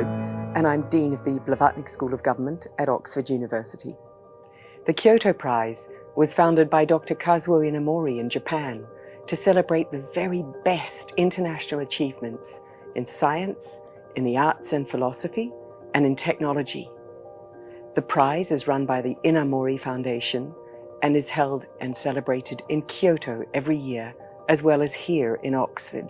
Woods, and I'm Dean of the Blavatnik School of Government at Oxford University. The Kyoto Prize was founded by Dr. Kazuo Inamori in Japan to celebrate the very best international achievements in science, in the arts and philosophy, and in technology. The prize is run by the Inamori Foundation and is held and celebrated in Kyoto every year, as well as here in Oxford.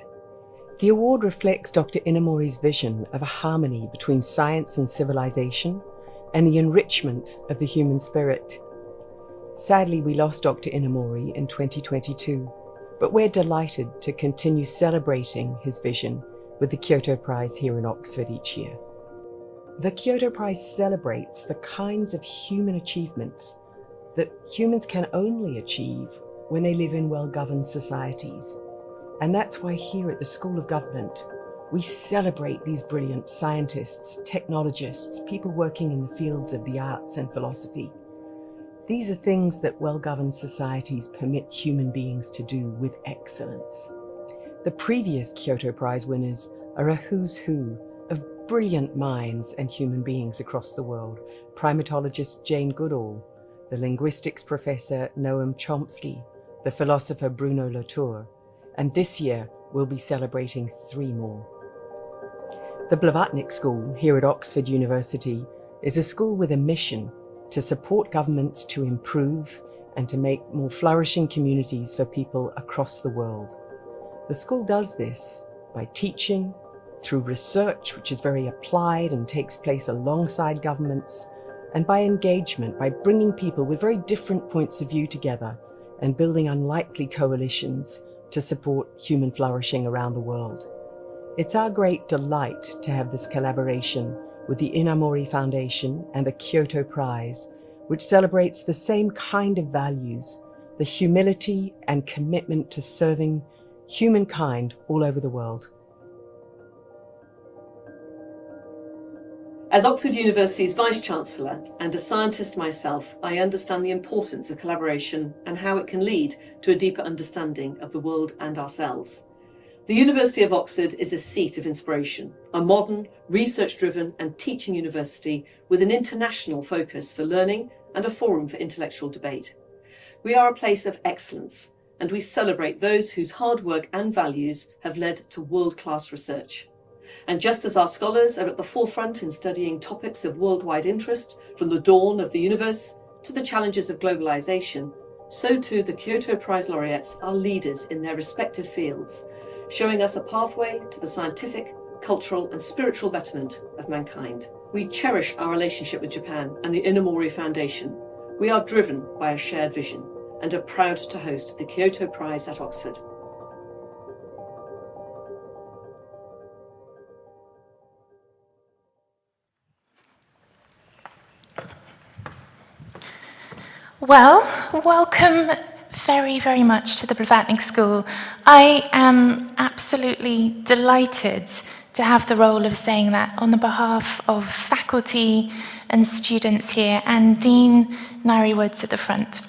The award reflects Dr. Inamori's vision of a harmony between science and civilization and the enrichment of the human spirit. Sadly, we lost Dr. Inamori in 2022, but we're delighted to continue celebrating his vision with the Kyoto Prize here in Oxford each year. The Kyoto Prize celebrates the kinds of human achievements that humans can only achieve when they live in well-governed societies. And that's why here at the School of Government, we celebrate these brilliant scientists, technologists, people working in the fields of the arts and philosophy. These are things that well-governed societies permit human beings to do with excellence. The previous Kyoto Prize winners are a who's who of brilliant minds and human beings across the world. Primatologist Jane Goodall, the linguistics professor Noam Chomsky, the philosopher Bruno Latour, and this year we'll be celebrating 3 more. The Blavatnik School here at Oxford University is a school with a mission to support governments to improve and to make more flourishing communities for people across the world. The school does this by teaching, through research which is very applied and takes place alongside governments, and by engagement, by bringing people with very different points of view together and building unlikely coalitions to support human flourishing around the world. It's our great delight to have this collaboration with the Inamori Foundation and the Kyoto Prize, which celebrates the same kind of values, the humility and commitment to serving humankind all over the world. As Oxford University's Vice-Chancellor and a scientist myself, I understand the importance of collaboration and how it can lead to a deeper understanding of the world and ourselves. The University of Oxford is a seat of inspiration, a modern, research-driven and teaching university with an international focus for learning and a forum for intellectual debate. We are a place of excellence, and we celebrate those whose hard work and values have led to world-class research. And just as our scholars are at the forefront in studying topics of worldwide interest, from the dawn of the universe to the challenges of globalization, so too the Kyoto Prize Laureates are leaders in their respective fields, showing us a pathway to the scientific, cultural and spiritual betterment of mankind. We cherish our relationship with Japan and the Inamori Foundation. We are driven by a shared vision and are proud to host the Kyoto Prize at Oxford. Well, welcome very, very much to the Blavatnik School. I am absolutely delighted to have the role of saying that on the behalf of faculty and students here and Dean Nairi Woods at the front.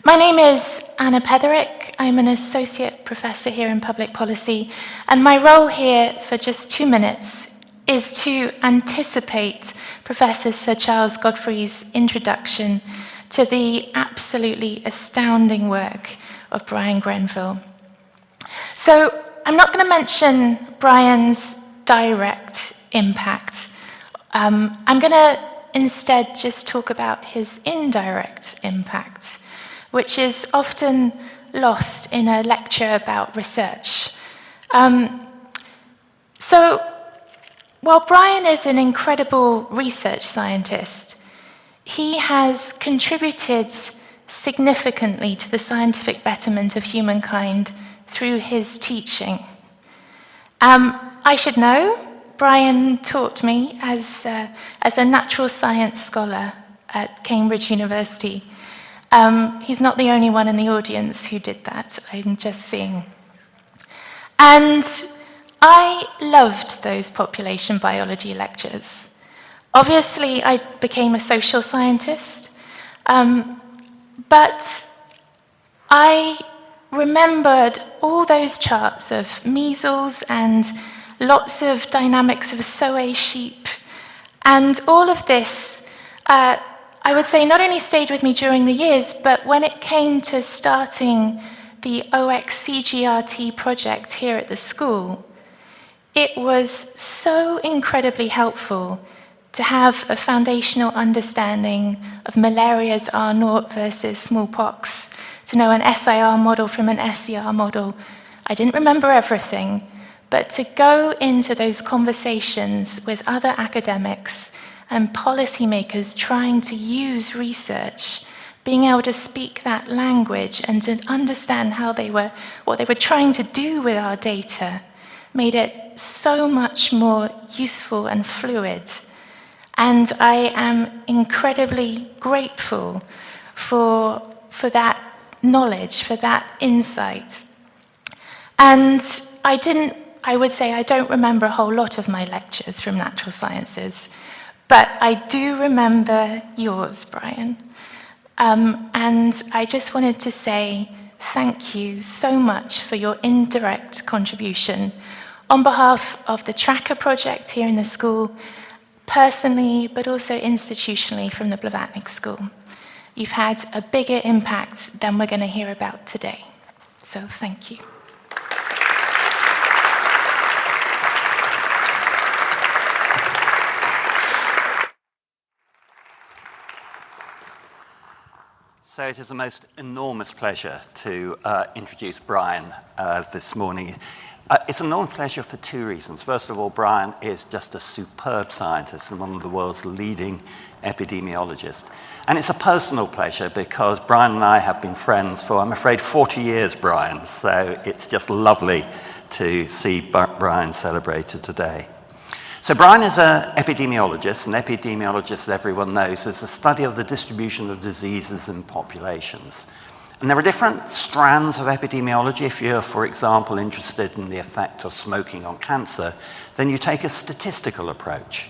My name is Anna Petherick. I'm an associate professor here in public policy, and my role here for just 2 minutes is to anticipate Professor Sir Charles Godfrey's introduction to the absolutely astounding work of Bryan Grenfell. So I'm not going to mention Bryan's direct impact. I'm going to instead just talk about his indirect impact, which is often lost in a lecture about research. So while Bryan is an incredible research scientist, he has contributed significantly to the scientific betterment of humankind through his teaching. I should know, Bryan taught me as a natural science scholar at Cambridge University. He's not the only one in the audience who did that, I'm just seeing. And I loved those population biology lectures. Obviously, I became a social scientist, but I remembered all those charts of measles and lots of dynamics of soy sheep And all of this, I would say, not only stayed with me during the years, but when it came to starting the OXCGRT project here at the school, it was so incredibly helpful to have a foundational understanding of malaria's R0 versus smallpox, to know an SIR model from an SCR model. I didn't remember everything, but to go into those conversations with other academics and policymakers trying to use research, being able to speak that language and to understand what they were trying to do with our data, made it so much more useful and fluid. And I am incredibly grateful for that knowledge, for that insight. And I would say I don't remember a whole lot of my lectures from natural sciences, but I do remember yours, Bryan. And I just wanted to say thank you so much for your indirect contribution on behalf of the Tracker project here in the school, personally, but also institutionally from the Blavatnik School. You've had a bigger impact than we're going to hear about today. So thank you. So it is a most enormous pleasure to introduce Bryan this morning. It's an enormous pleasure for two reasons. First of all, Bryan is just a superb scientist and one of the world's leading epidemiologists. And it's a personal pleasure because Bryan and I have been friends for, I'm afraid, 40 years, Bryan. So it's just lovely to see Bryan celebrated today. So Bryan is an epidemiologist, and epidemiologist, as everyone knows, is the study of the distribution of diseases in populations. And there are different strands of epidemiology. If you're, for example, interested in the effect of smoking on cancer, then you take a statistical approach.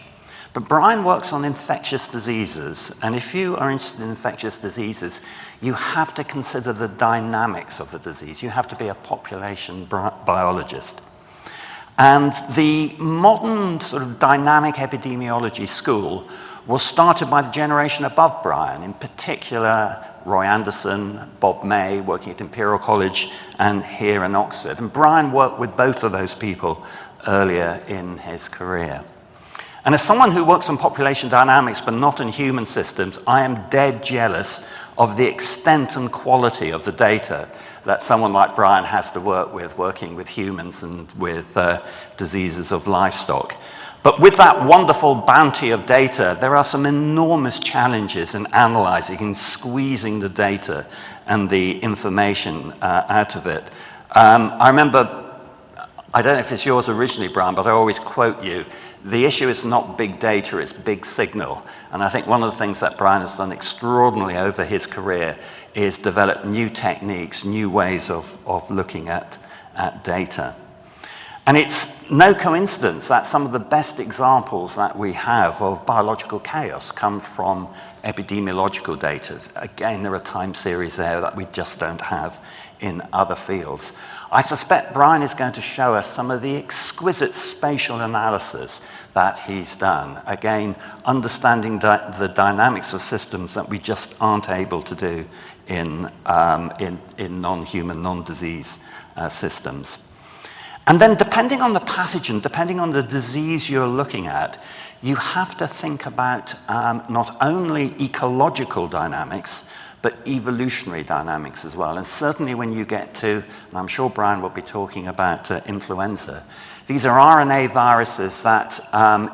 But Bryan works on infectious diseases, and if you are interested in infectious diseases, you have to consider the dynamics of the disease. You have to be a population biologist. And the modern sort of dynamic epidemiology school was started by the generation above Bryan, in particular Roy Anderson, Bob May, working at Imperial College, and here in Oxford. And Bryan worked with both of those people earlier in his career. And as someone who works on population dynamics but not in human systems, I am dead jealous of the extent and quality of the data that someone like Bryan has to work with, working with humans and with diseases of livestock. But with that wonderful bounty of data, there are some enormous challenges in analyzing and squeezing the data and the information out of it. I remember, I don't know if it's yours originally, Bryan, but I always quote you, the issue is not big data, it's big signal. And I think one of the things that Bryan has done extraordinarily over his career is develop new techniques, new ways of looking at data. And it's no coincidence that some of the best examples that we have of biological chaos come from epidemiological data. Again, there are time series there that we just don't have in other fields. I suspect Bryan is going to show us some of the exquisite spatial analysis that he's done. Again, understanding the dynamics of systems that we just aren't able to do in non-human, non-disease systems. And then depending on the pathogen, depending on the disease you're looking at, you have to think about not only ecological dynamics, but evolutionary dynamics as well. And certainly when you get to, and I'm sure Bryan will be talking about influenza, these are RNA viruses that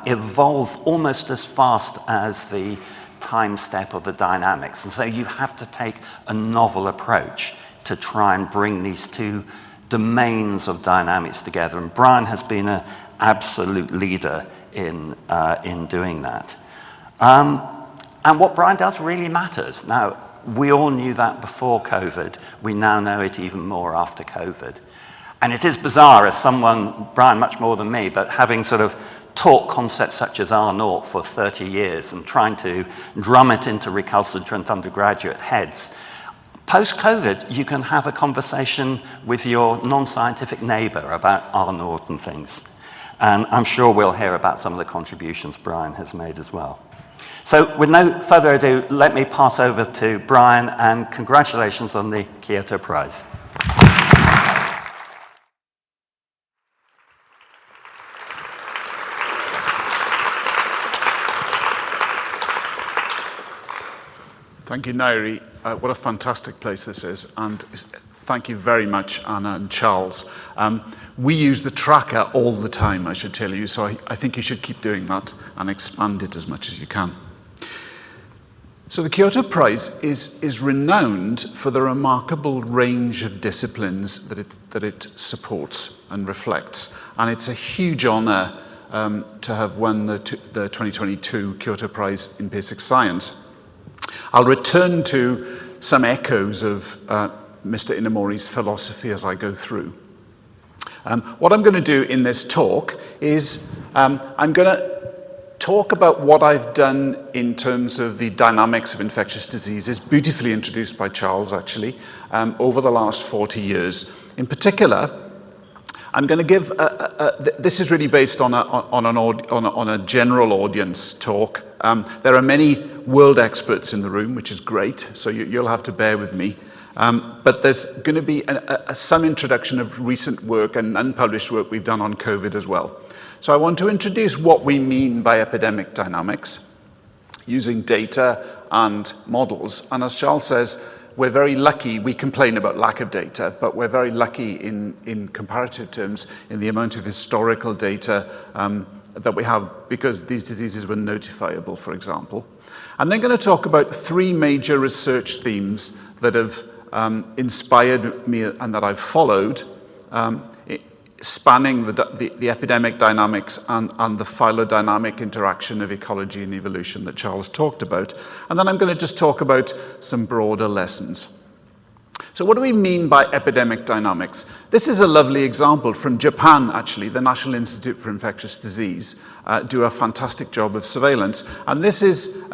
evolve almost as fast as the time step of the dynamics. And so you have to take a novel approach to try and bring these two domains of dynamics together. And Bryan has been an absolute leader in doing that. And what Bryan does really matters. Now, we all knew that before COVID. We now know it even more after COVID. And it is bizarre as someone, Bryan much more than me, but having sort of taught concepts such as R0 for 30 years and trying to drum it into recalcitrant undergraduate heads, post-COVID, you can have a conversation with your non-scientific neighbor about R0 and things. And I'm sure we'll hear about some of the contributions Bryan has made as well. So with no further ado, let me pass over to Bryan, and congratulations on the Kyoto Prize. Thank you, Nairi. What a fantastic place this is. And thank you very much, Anna and Charles. We use the tracker all the time, I should tell you, so I think you should keep doing that and expand it as much as you can. So the Kyoto Prize is renowned for the remarkable range of disciplines that it supports and reflects. And it's a huge honor to have won the 2022 Kyoto Prize in Basic Science. I'll return to some echoes of Mr. Inamori's philosophy as I go through. What I'm going to do in this talk is I'm going to talk about what I've done in terms of the dynamics of infectious diseases, beautifully introduced by Charles, actually, over the last 40 years. In particular, I'm going to give, this is really based on a general audience talk. There are many world experts in the room, which is great, so you'll have to bear with me. But there's going to be some introduction of recent work and unpublished work we've done on COVID as well. So I want to introduce what we mean by epidemic dynamics, using data and models. And as Charles says, we're very lucky. We complain about lack of data, but we're very lucky in comparative terms in the amount of historical data that we have, because these diseases were notifiable, for example. I'm then going to talk about three major research themes that have inspired me and that I've followed, spanning the epidemic dynamics and the phylodynamic interaction of ecology and evolution that Charles talked about. And then I'm going to just talk about some broader lessons. So what do we mean by epidemic dynamics? This is a lovely example from Japan, actually. The National Institute for Infectious Disease do a fantastic job of surveillance. And this is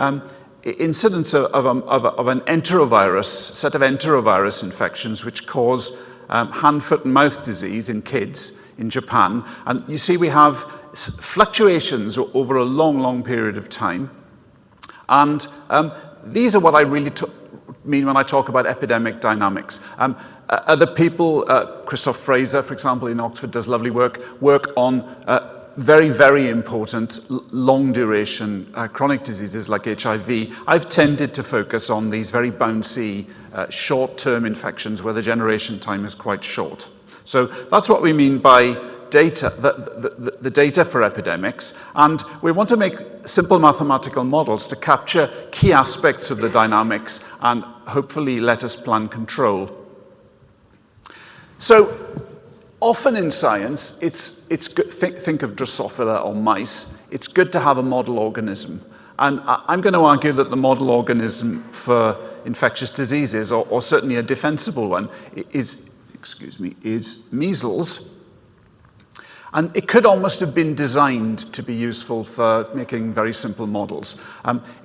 incidence of an enterovirus, set of enterovirus infections which cause hand, foot, and mouth disease in kids in Japan. And you see we have fluctuations over a long, long period of time. And these are what I really mean when I talk about epidemic dynamics. Other people, Christoph Fraser, for example, in Oxford, does lovely work on very, very important long-duration chronic diseases like HIV. I've tended to focus on these very bouncy, short-term infections where the generation time is quite short. So that's what we mean by data, the data for epidemics. And we want to make simple mathematical models to capture key aspects of the dynamics and hopefully let us plan control. So often in science, it's good, think of Drosophila or mice. It's good to have a model organism. And I'm going to argue that the model organism for infectious diseases, or certainly a defensible one, is measles. And it could almost have been designed to be useful for making very simple models.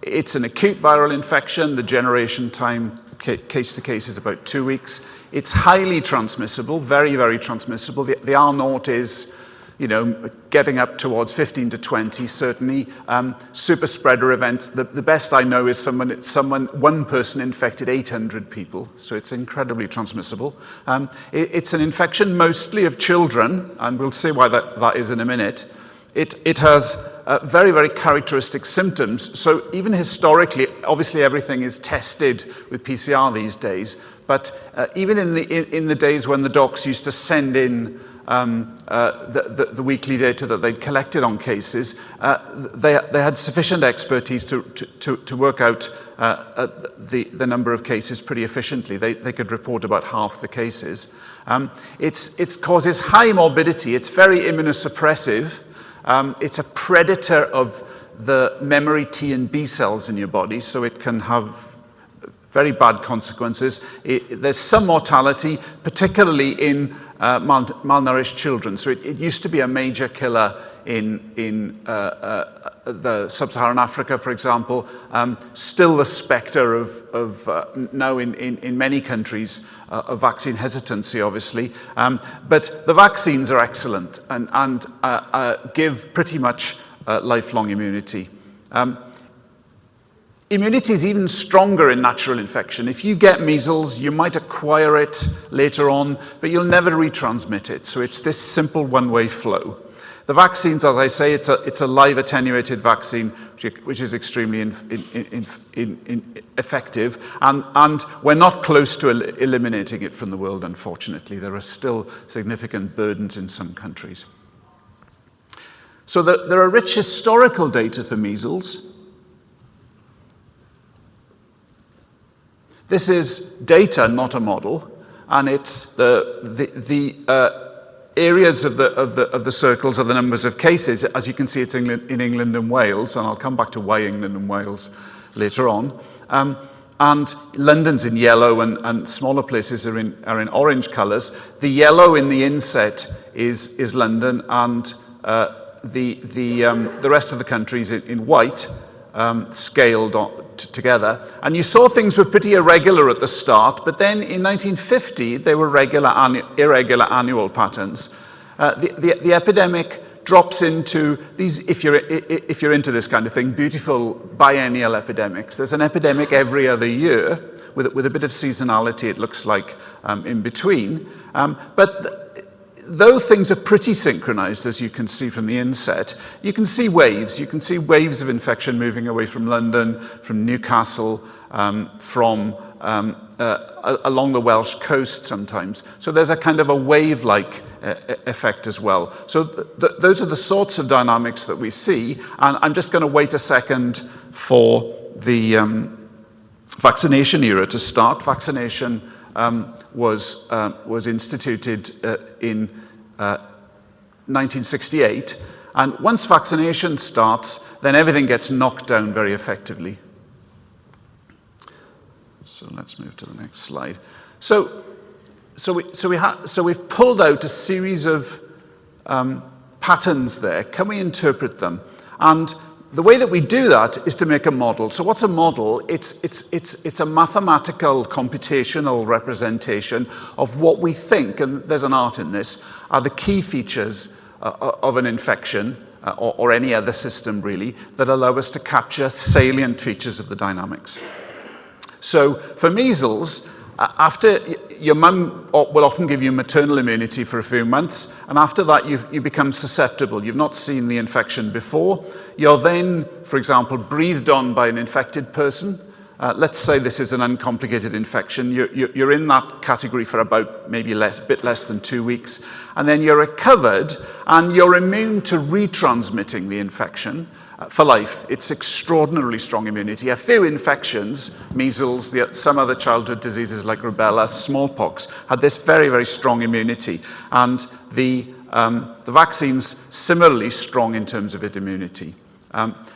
It's an acute viral infection. The generation time, case to case, is about 2 weeks. It's highly transmissible, very, very transmissible. The R0 is, getting up towards 15 to 20, certainly. Super spreader events. The best I know is one person infected 800 people, so it's incredibly transmissible. It's an infection mostly of children, and we'll see why that is in a minute. It has very, very characteristic symptoms. So even historically, obviously everything is tested with PCR these days, but even in the days when the docs used to send in the weekly data that they'd collected on cases, they had sufficient expertise to work out the number of cases pretty efficiently. They could report about half the cases. It causes high morbidity. It's very immunosuppressive. It's a predator of the memory T and B cells in your body, so it can have very bad consequences. There's some mortality, particularly in malnourished children. So it used to be a major killer in the sub-Saharan Africa, for example. Still the spectre of now in many countries of vaccine hesitancy, obviously. But the vaccines are excellent and give pretty much lifelong immunity. Immunity is even stronger in natural infection. If you get measles, you might acquire it later on, but you'll never retransmit it. So it's this simple one-way flow. The vaccines, as I say, it's a live attenuated vaccine, which is extremely effective, and we're not close to eliminating it from the world, unfortunately. There are still significant burdens in some countries. So there are rich historical data for measles. This is data, not a model, and it's the areas of the circles are the numbers of cases. As you can see, it's in England and Wales, and I'll come back to why England and Wales later on. And London's in yellow, and smaller places are in orange colours. The yellow in the inset is London, and the rest of the country is in white, scaled together. And you saw things were pretty irregular at the start, but then in 1950 they were irregular annual patterns. The epidemic drops into these, if you're into this kind of thing, beautiful biennial epidemics. There's an epidemic every other year with a bit of seasonality, it looks like, in between. But though things are pretty synchronized, as you can see from the inset, you can see waves. You can see waves of infection moving away from London, from Newcastle, from along the Welsh coast sometimes. So there's a kind of a wave-like effect as well. So those are the sorts of dynamics that we see. And I'm just going to wait a second for the vaccination era to start. Vaccination was instituted in 1968, and once vaccination starts, then everything gets knocked down very effectively. So let's move to the next slide. So we've pulled out a series of patterns there. Can we interpret them? And the way that we do that is to make a model. So what's a model? It's a mathematical, computational representation of what we think, and there's an art in this, are the key features of an infection, or any other system really, that allow us to capture salient features of the dynamics. So for measles, after your mum will often give you maternal immunity for a few months, and after that you become susceptible. You've not seen the infection before. You're then, for example, breathed on by an infected person. Let's say this is an uncomplicated infection. You're in that category for about maybe a bit less than 2 weeks, and then you're recovered, and you're immune to retransmitting the infection for life. It's extraordinarily strong immunity. A few infections, measles, some other childhood diseases like rubella, smallpox, had this very, very strong immunity. And the vaccine's similarly strong in terms of its immunity.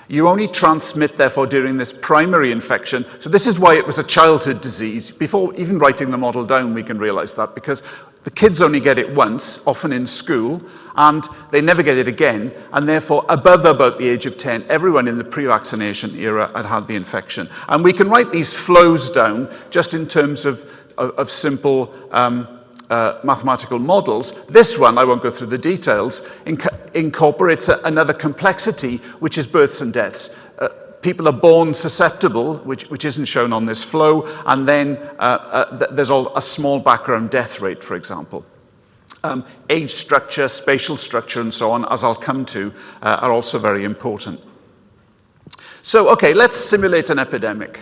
You only transmit, therefore, during this primary infection. So this is why it was a childhood disease. Before even writing the model down, we can realize that, because the kids only get it once, often in school, and they never get it again, and therefore above about the age of 10, everyone in the pre-vaccination era had the infection. And we can write these flows down just in terms of simple mathematical models. This one, I won't go through the details, incorporates another complexity, which is births and deaths. People are born susceptible, which isn't shown on this flow, and then there's a small background death rate, for example. Age structure, spatial structure, and so on, as I'll come to, are also very important. So, okay, let's simulate an epidemic.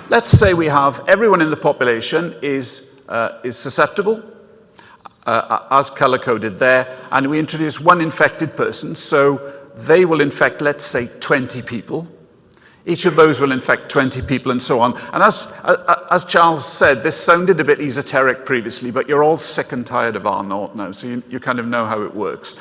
Let's say we have everyone in the population is susceptible, as color-coded there, and we introduce one infected person, so they will infect, let's say, 20 people. Each of those will infect 20 people, and so on. And as Charles said, this sounded a bit esoteric previously, but you're all sick and tired of R0 now, so you kind of know how it works.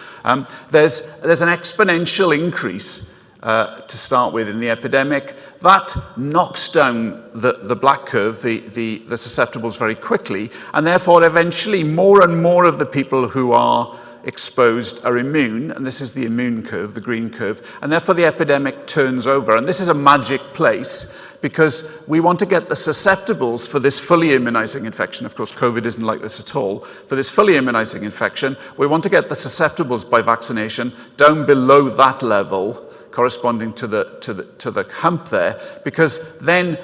There's an exponential increase to start with in the epidemic. That knocks down the black curve, the susceptibles, very quickly, and therefore eventually more and more of the people who are exposed are immune, and this is the immune curve, the green curve, and therefore the epidemic turns over. And this is a magic place because we want to get the susceptibles for this fully immunizing infection. Of course, COVID isn't like this at all. For this fully immunizing infection, we want to get the susceptibles by vaccination down below that level, corresponding to the hump there, because then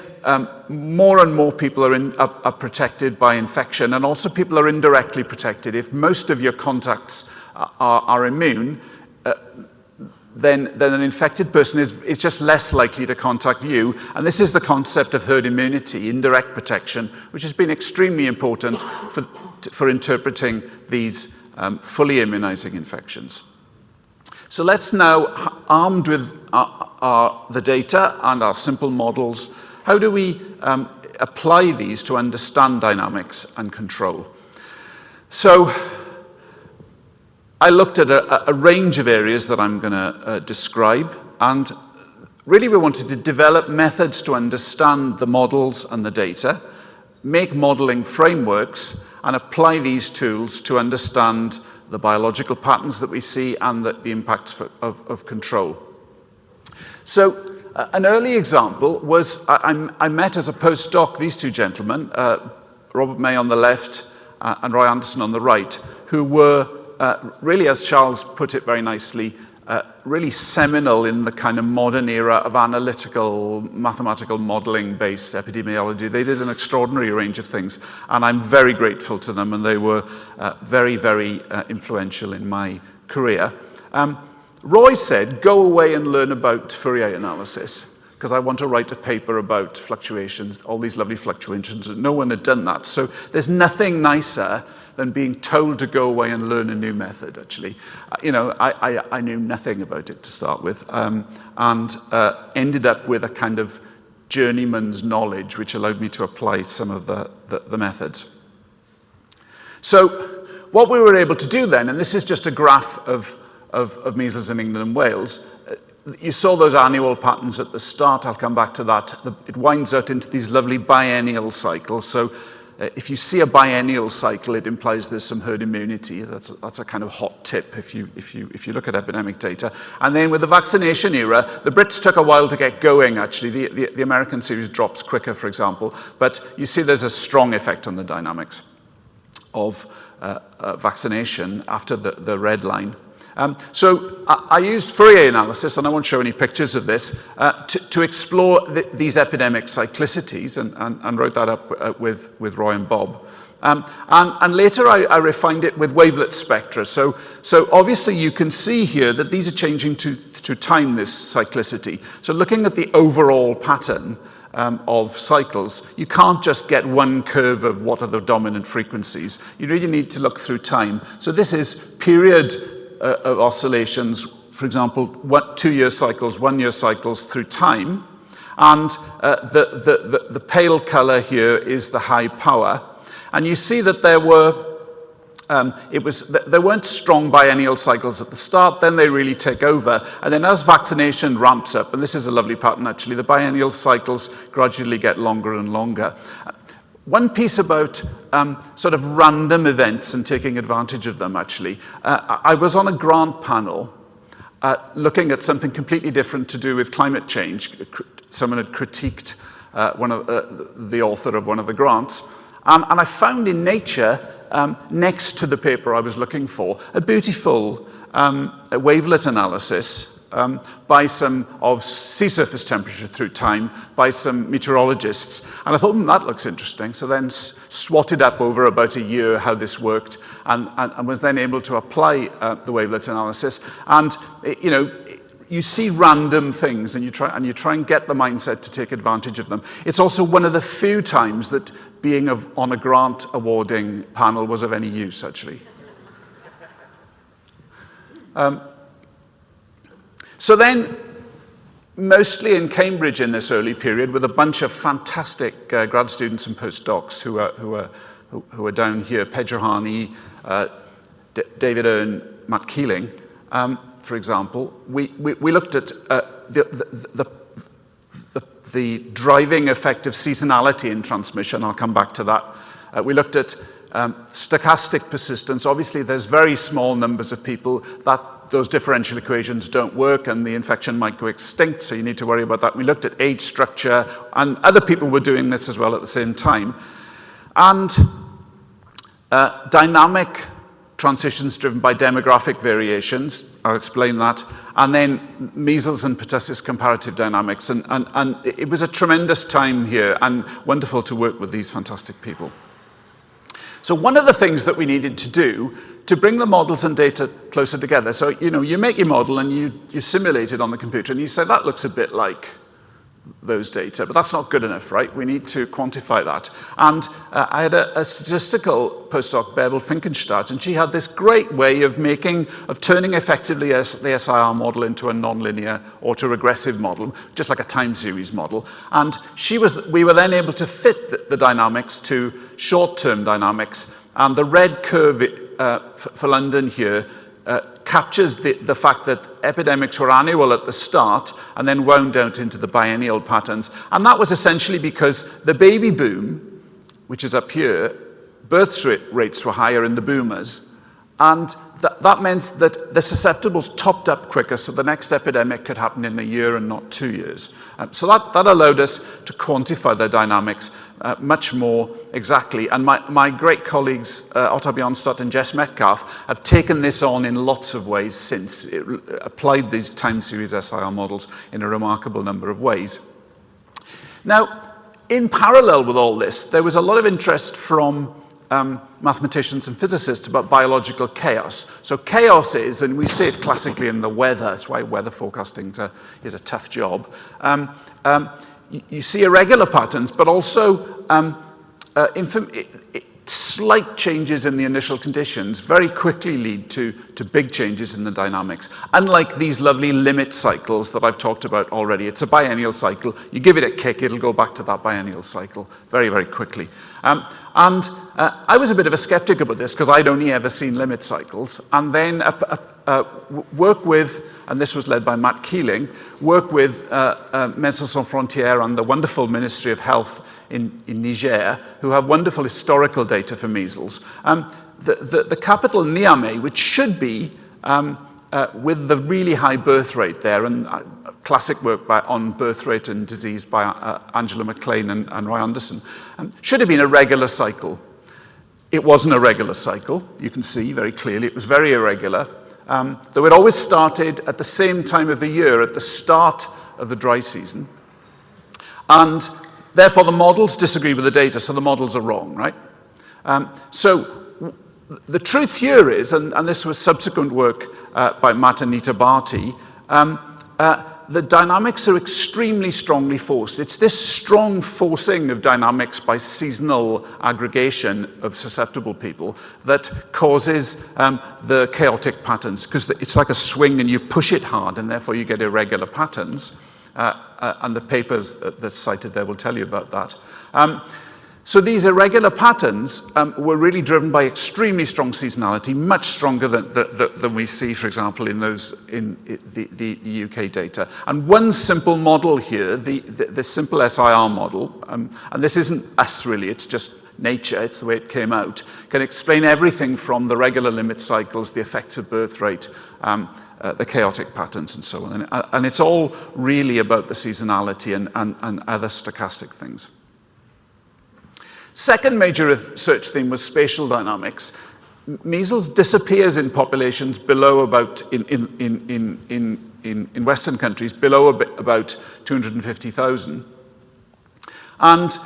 more and more people are protected by infection, and also people are indirectly protected. If most of your contacts are immune, then an infected person is just less likely to contact you. And this is the concept of herd immunity, indirect protection, which has been extremely important for interpreting these fully immunizing infections. So let's now, armed with the data and our simple models, how do we apply these to understand dynamics and control? So I looked at a range of areas that I'm going to describe, and really we wanted to develop methods to understand the models and the data, make modeling frameworks, and apply these tools to understand the biological patterns that we see and the impacts of control. So an early example was I met as a postdoc these two gentlemen, Robert May on the left and Roy Anderson on the right, who were really, as Charles put it very nicely, really seminal in the kind of modern era of analytical, mathematical modeling-based epidemiology. They did an extraordinary range of things, and I'm very grateful to them, and they were very, very influential in my career. Roy said, go away and learn about Fourier analysis, because I want to write a paper about fluctuations, all these lovely fluctuations. No one had done that. So there's nothing nicer than being told to go away and learn a new method, actually. You know, I knew nothing about it to start with, and ended up with a kind of journeyman's knowledge, which allowed me to apply some of the methods. So what we were able to do then, and this is just a graph of measles in England and Wales, you saw those annual patterns at the start. I'll come back to that. It winds out into these lovely biennial cycles. So if you see a biennial cycle, it implies there's some herd immunity. That's a kind of hot tip if you look at epidemic data. And then with the vaccination era, the Brits took a while to get going, actually. The American series drops quicker, for example. But you see there's a strong effect on the dynamics of vaccination after the red line. So I used Fourier analysis, and I won't show any pictures of this, to explore these epidemic cyclicities, and wrote that up with Roy and Bob. And later I refined it with wavelet spectra. So obviously you can see here that these are changing to time, this cyclicity. So looking at the overall pattern of cycles, you can't just get one curve of what are the dominant frequencies. You really need to look through time. So this is period of oscillations, for example, 2-year cycles, 1-year cycles through time. And the pale color here is the high power. And you see that there weren't strong biennial cycles at the start, then they really take over. And then as vaccination ramps up, and this is a lovely pattern actually, the biennial cycles gradually get longer and longer. One piece about sort of random events and taking advantage of them, actually. I was on a grant panel looking at something completely different to do with climate change. Someone had critiqued the author of one of the grants. And I found in Nature, next to the paper I was looking for, a beautiful wavelet analysis by some of sea surface temperature through time by some meteorologists. And I thought, that looks interesting. So then swatted up over about a year how this worked, and was then able to apply the wavelet analysis. And you know, you see random things, and you try and get the mindset to take advantage of them. It's also one of the few times that being on a grant awarding panel was of any use, actually. So then, mostly in Cambridge in this early period, with a bunch of fantastic grad students and postdocs who are down here, Pedro Hani, David Earn, Matt Keeling, for example, we looked at the driving effect of seasonality in transmission. I'll come back to that. We looked at Stochastic persistence, obviously there's very small numbers of people that those differential equations don't work and the infection might go extinct, so you need to worry about that. We looked at age structure, and other people were doing this as well at the same time. And dynamic transitions driven by demographic variations, I'll explain that, and then measles and pertussis comparative dynamics. And it was a tremendous time here and wonderful to work with these fantastic people. So one of the things that we needed to do to bring the models and data closer together, so you make your model and you simulate it on the computer and you say that looks a bit like those data, but that's not good enough, right? We need to quantify that. And I had a statistical postdoc, Bärbel Finkenstadt, and she had this great way of turning effectively the SIR model into a nonlinear autoregressive model, just like a time series model. And we were then able to fit the dynamics to short-term dynamics. And the red curve for London here captures the fact that epidemics were annual at the start and then wound out into the biennial patterns. And that was essentially because the baby boom, which is up here, birth rates were higher in the boomers. And that meant that the susceptibles topped up quicker, so the next epidemic could happen in a year and not 2 years. So that allowed us to quantify the dynamics much more exactly. And my great colleagues, Otto Bjornstad and Jess Metcalf, have taken this on in lots of ways since. Applied these time series SIR models in a remarkable number of ways. Now, in parallel with all this, there was a lot of interest from mathematicians and physicists about biological chaos. So chaos is, and we see it classically in the weather, that's why weather forecasting is a tough job. You see irregular patterns, but also slight changes in the initial conditions very quickly lead to big changes in the dynamics. Unlike these lovely limit cycles that I've talked about already, it's a biennial cycle. You give it a kick, it'll go back to that biennial cycle very, very quickly. I was a bit of a skeptic about this because I'd only ever seen limit cycles, and then work with, and this was led by Matt Keeling, work with Médecins Sans Frontières and the wonderful Ministry of Health in Niger, who have wonderful historical data for measles. The capital Niamey, which should be with the really high birth rate there, and classic work on birth rate and disease by Angela McLean and Roy Anderson, should have been a regular cycle. It wasn't a regular cycle. You can see very clearly it was very irregular. Though it always started at the same time of the year, at the start of the dry season. And therefore the models disagree with the data, so the models are wrong, right? So the truth here is, and this was subsequent work by Matt and Nita Bharti, the dynamics are extremely strongly forced. It's this strong forcing of dynamics by seasonal aggregation of susceptible people that causes the chaotic patterns, because it's like a swing and you push it hard and therefore you get irregular patterns. And the papers that's cited there will tell you about that. So these irregular patterns were really driven by extremely strong seasonality, much stronger than we see, for example, in the UK data. And one simple model here, the simple SIR model, and this isn't us really, it's just nature, it's the way it came out, can explain everything from the regular limit cycles, the effects of birth rate, the chaotic patterns and so on. And it's all really about the seasonality and other stochastic things. Second major research theme was spatial dynamics. Measles disappears in populations below about, in Western countries, below about 250,000. And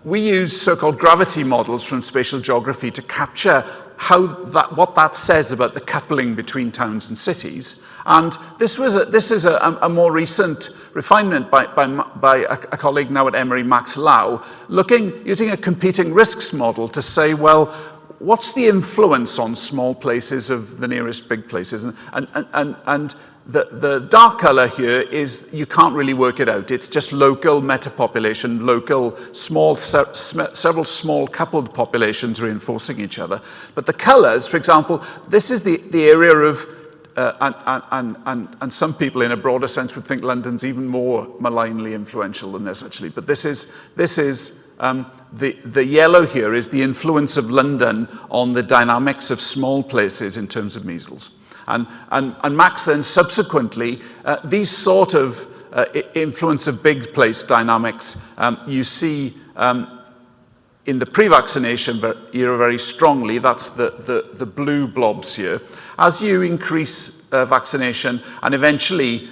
we use so-called gravity models from spatial geography to capture what that says about the coupling between towns and cities. And this is a more recent refinement by a colleague now at Emory, Max Lau, using a competing risks model to say, well, what's the influence on small places of the nearest big places? And the dark color here is, you can't really work it out. It's just local metapopulation, local several small coupled populations reinforcing each other. But the colors, for example, this is the area of, and some people in a broader sense would think London's even more malignly influential than this actually. But this is the yellow here is the influence of London on the dynamics of small places in terms of measles. And Max then subsequently, these sort of influence of big place dynamics you see in the pre-vaccination era very strongly. That's the blue blobs here. As you increase vaccination, and eventually,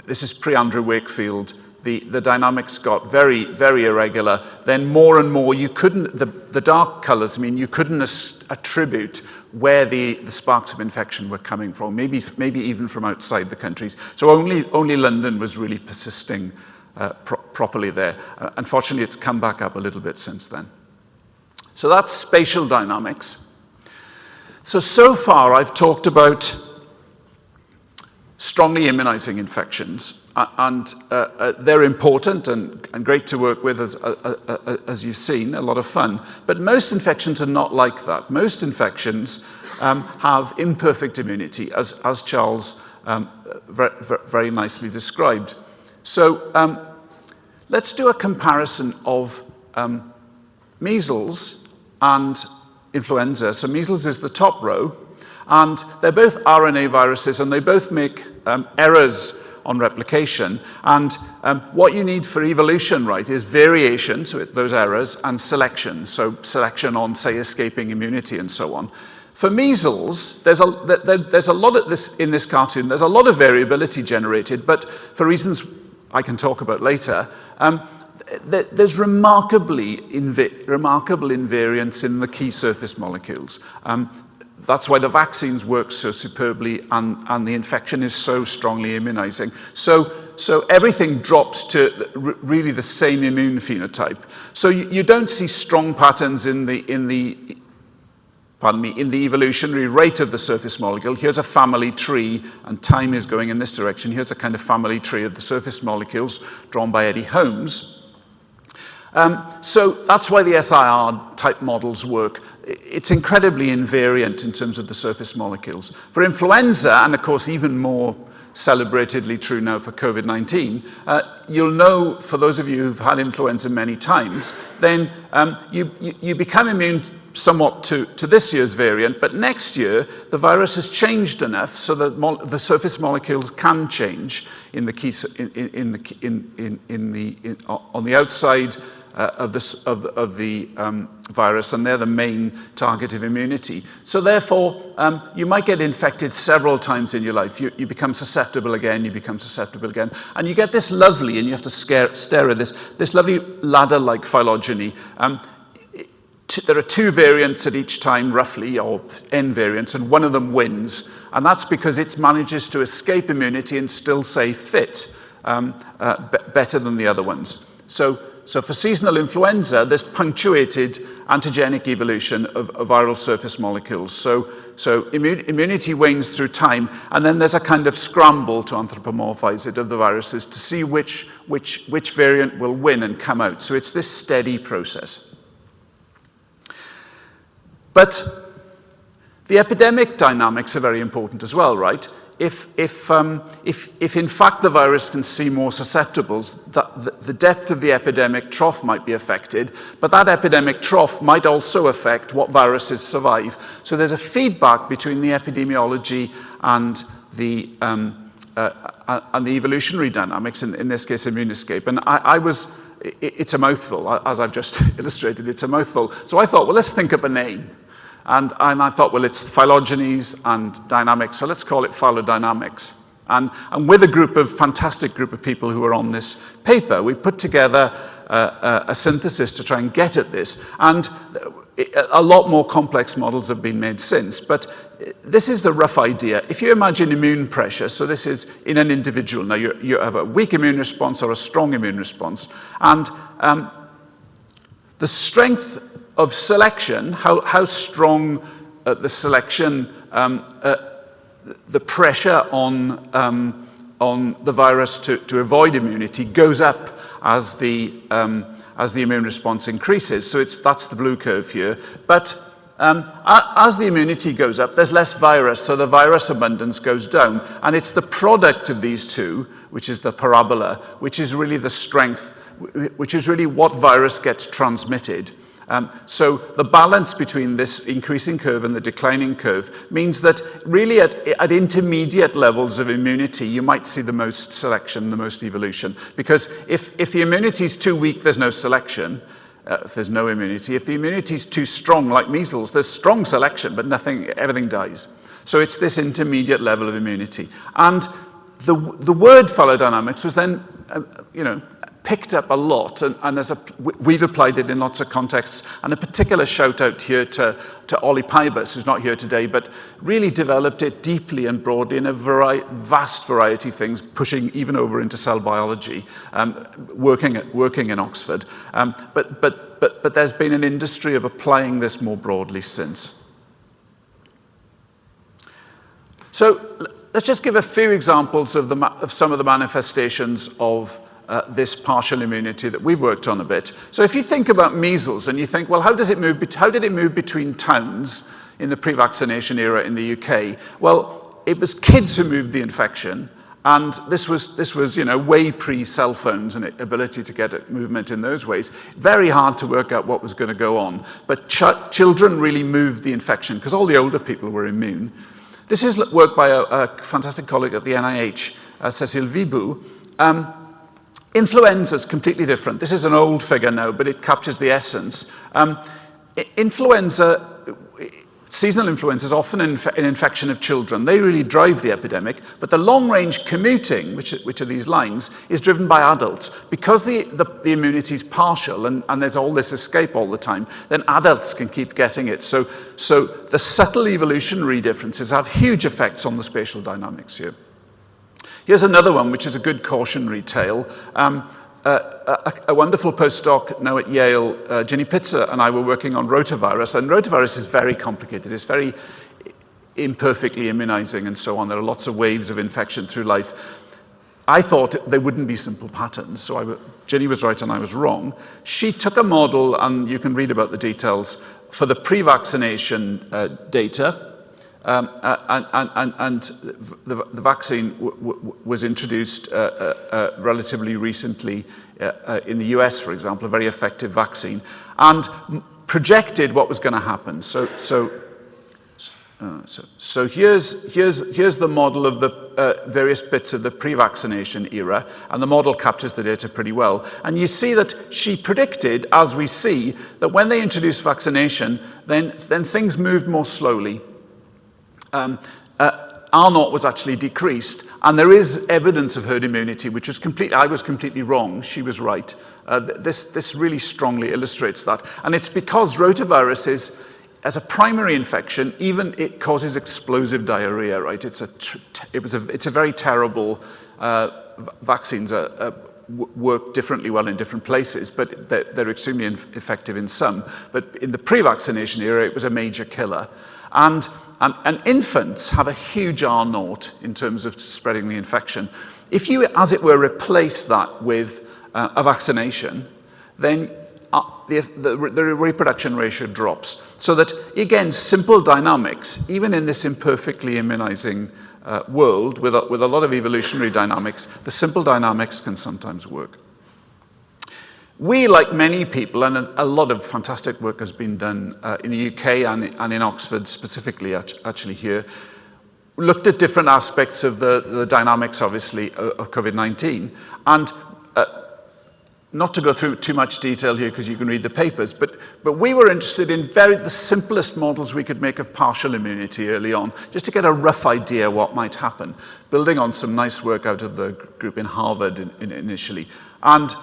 this is pre-Andrew Wakefield, the dynamics got very, very irregular. Then more and more, you couldn't, the dark colors mean you couldn't attribute where the sparks of infection were coming from, maybe even from outside the countries. So only London was really persisting properly there. Unfortunately, it's come back up a little bit since then. So that's spatial dynamics. So far I've talked about strongly immunizing infections, and they're important and great to work with, as you've seen, a lot of fun. But most infections are not like that. Most infections have imperfect immunity, as Charles very nicely described. So let's do a comparison of measles and influenza. So measles is the top row, and they're both RNA viruses, and they both make errors on replication. And what you need for evolution, right, is variation, so those errors, and selection. So selection on, say, escaping immunity and so on. For measles, there's a lot of this in this cartoon. There's a lot of variability generated, but for reasons I can talk about later, there's remarkable invariance in the key surface molecules. That's why the vaccines work so superbly, and the infection is so strongly immunizing. So everything drops to really the same immune phenotype. So you don't see strong patterns in the evolutionary rate of the surface molecule. Here's a family tree, and time is going in this direction. Here's a kind of family tree of the surface molecules drawn by Eddie Holmes. So that's why the SIR type models work. It's incredibly invariant in terms of the surface molecules. For influenza, and of course even more celebratedly true now for COVID-19, you'll know, for those of you who've had influenza many times, then you become immune somewhat to this year's variant, but next year the virus has changed enough so that the surface molecules can change in the key, on the outside of the virus, and they're the main target of immunity. So therefore, you might get infected several times in your life. You become susceptible again, you become susceptible again, and you get this lovely, and you have to stare at this lovely ladder-like phylogeny. There are two variants at each time, roughly, or n variants, and one of them wins. And that's because it manages to escape immunity and still stay fit better than the other ones. So for seasonal influenza, there's punctuated antigenic evolution of viral surface molecules. So immunity wanes through time, and then there's a kind of scramble to anthropomorphize it of the viruses to see which variant will win and come out. So it's this steady process. But the epidemic dynamics are very important as well, right? If in fact the virus can see more susceptibles, the depth of the epidemic trough might be affected, but that epidemic trough might also affect what viruses survive. So there's a feedback between the epidemiology and the evolutionary dynamics, in this case immune escape. And it's a mouthful, as I've just illustrated, it's a mouthful. So I thought, well, let's think up a name. And I thought, well, it's phylogenies and dynamics, so let's call it phylodynamics. And with a fantastic group of people who are on this paper, we put together a synthesis to try and get at this. And a lot more complex models have been made since. But this is the rough idea. If you imagine immune pressure, so this is in an individual. Now, you have a weak immune response or a strong immune response. And the strength of selection, how strong the selection, the pressure on the virus to avoid immunity goes up as the immune response increases. So that's the blue curve here. But as the immunity goes up, there's less virus, so the virus abundance goes down. And it's the product of these two, which is the parabola, which is really the strength which is really what virus gets transmitted. So the balance between this increasing curve and the declining curve means that really at intermediate levels of immunity, you might see the most selection, the most evolution. Because if the immunity is too weak, there's no selection. If there's no immunity. If the immunity is too strong, like measles, there's strong selection, but everything dies. So it's this intermediate level of immunity. And the word phylodynamics was then, picked up a lot, and we've applied it in lots of contexts. And a particular shout out here to Ollie Pybus, who's not here today, but really developed it deeply and broadly in a vast variety of things, pushing even over into cell biology, working in Oxford. But there's been an industry of applying this more broadly since. So let's just give a few examples of some of the manifestations of this partial immunity that we've worked on a bit. So if you think about measles and you think, well, how did it move between towns in the pre-vaccination era in the UK? Well, it was kids who moved the infection, and this was way pre-cell phones and ability to get movement in those ways. Very hard to work out what was going to go on. But children really moved the infection because all the older people were immune. This is work by a fantastic colleague at the NIH, Cécile Vibou. Influenza is completely different. This is an old figure now, but it captures the essence. Seasonal influenza is often an infection of children. They really drive the epidemic, but the long-range commuting, which are these lines, is driven by adults. Because the immunity is partial and there's all this escape all the time, then adults can keep getting it. So the subtle evolutionary differences have huge effects on the spatial dynamics here. Here's another one, which is a good cautionary tale. A wonderful postdoc now at Yale, Ginny Pitzer, and I were working on rotavirus. And rotavirus is very complicated. It's very imperfectly immunizing and so on. There are lots of waves of infection through life. I thought there wouldn't be simple patterns. So Ginny was right and I was wrong. She took a model, and you can read about the details, for the pre-vaccination data. And the vaccine was introduced relatively recently in the US, for example, a very effective vaccine, and projected what was going to happen. So here's the model of the various bits of the pre-vaccination era, and the model captures the data pretty well. And you see that she predicted, as we see, that when they introduced vaccination, then things moved more slowly. R0 was actually decreased, and there is evidence of herd immunity, which was I was completely wrong. She was right. This really strongly illustrates that, and it's because rotavirus is, as a primary infection, even it causes explosive diarrhea. Right? It's a very terrible. Vaccines work differently well in different places, but they're extremely effective in some. But in the pre-vaccination era, it was a major killer. And infants have a huge R0 in terms of spreading the infection. If you, as it were, replace that with a vaccination, then the reproduction ratio drops. So that, again, simple dynamics, even in this imperfectly immunizing world with a lot of evolutionary dynamics, the simple dynamics can sometimes work. We, like many people, and a lot of fantastic work has been done in the UK and in Oxford specifically, actually here, looked at different aspects of the dynamics, obviously, of COVID-19. And not to go through too much detail here because you can read the papers, but we were interested in the simplest models we could make of partial immunity early on, just to get a rough idea what might happen, building on some nice work out of the group in Harvard initially. And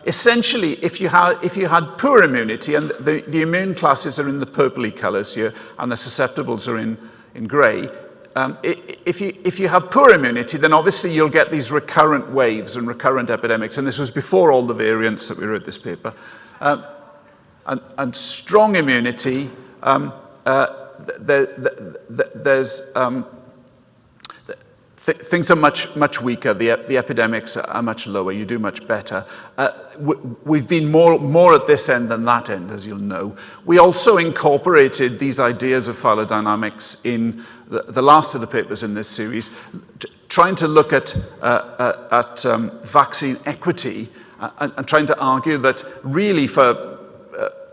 essentially, if you had poor immunity, and the immune classes are in the purpley colors here, and the susceptibles are in gray, if you have poor immunity, then obviously you'll get these recurrent waves and recurrent epidemics, and this was before all the variants that we wrote this paper. And strong immunity, things are much weaker. The epidemics are much lower. You do much better. We've been more at this end than that end, as you'll know. We also incorporated these ideas of phylodynamics in the last of the papers in this series, trying to look at vaccine equity and trying to argue that really for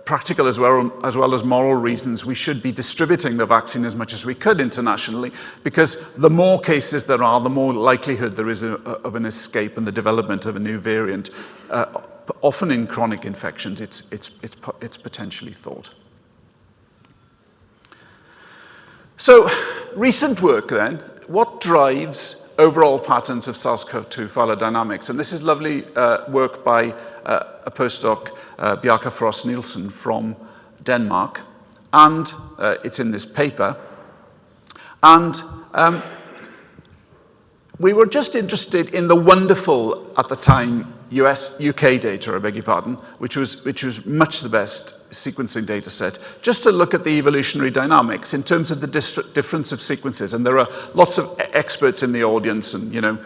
practical as well as moral reasons, we should be distributing the vaccine as much as we could internationally, because the more cases there are, the more likelihood there is of an escape and the development of a new variant. Often in chronic infections, it's potentially thought. So, recent work then, what drives overall patterns of SARS-CoV-2 phylodynamics? And this is lovely work by a postdoc, Bjarke Frost Nielsen from Denmark, and it's in this paper. And we were just interested in the wonderful, at the time, UK data, I beg your pardon, which was much the best sequencing data set, just to look at the evolutionary dynamics in terms of the difference of sequences. And there are lots of experts in the audience, and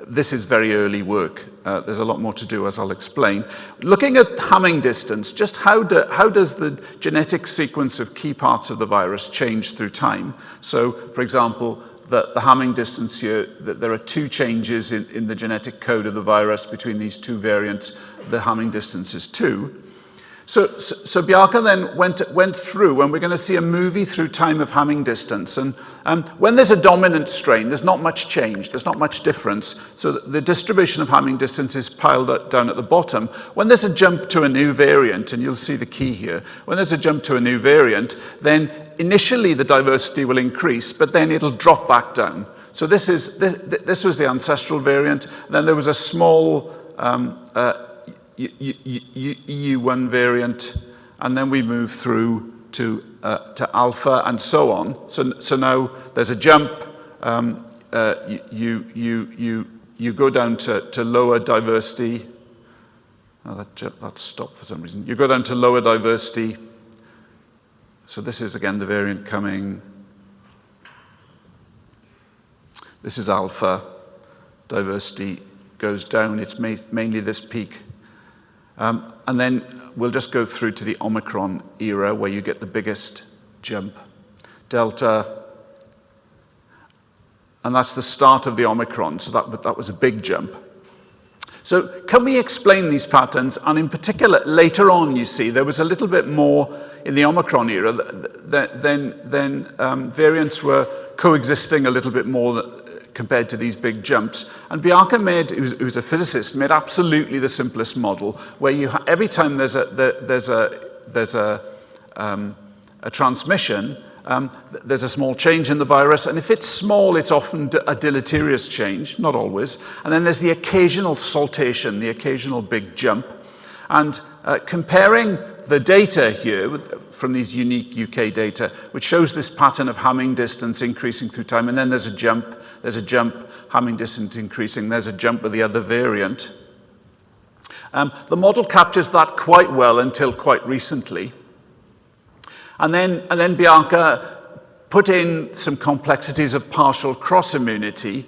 this is very early work. There's a lot more to do, as I'll explain. Looking at Hamming distance, just how does the genetic sequence of key parts of the virus change through time? So, for example, the Hamming distance here, there are 2 changes in the genetic code of the virus between these 2 variants. The Hamming distance is 2. So Bjarke then went through, and we're going to see a movie through time of Hamming distance. And when there's a dominant strain, there's not much change, there's not much difference. So the distribution of Hamming distance is piled down at the bottom. When there's a jump to a new variant, and you'll see the key here, when there's a jump to a new variant, then initially the diversity will increase, but then it'll drop back down. So this was the ancestral variant. Then there was a small EU1 variant, and then we move through to alpha and so on. So now there's a jump. You go down to lower diversity. Oh, that stopped for some reason. You go down to lower diversity. So this is again the variant coming. This is alpha. Diversity goes down. It's mainly this peak. And then we'll just go through to the Omicron era, where you get the biggest jump. Delta. And that's the start of the Omicron. So that was a big jump. So can we explain these patterns? And in particular, later on, you see, there was a little bit more in the Omicron era. Then variants were coexisting a little bit more compared to these big jumps. And Bjarke who's a physicist, made absolutely the simplest model, where every time there's a transmission, there's a small change in the virus, and if it's small, it's often a deleterious change, not always. And then there's the occasional saltation, the occasional big jump. And comparing the data here from these unique UK data, which shows this pattern of Hamming distance increasing through time, and then there's a jump, Hamming distance increasing, there's a jump with the other variant. The model captures that quite well until quite recently. And then Bjarke put in some complexities of partial cross-immunity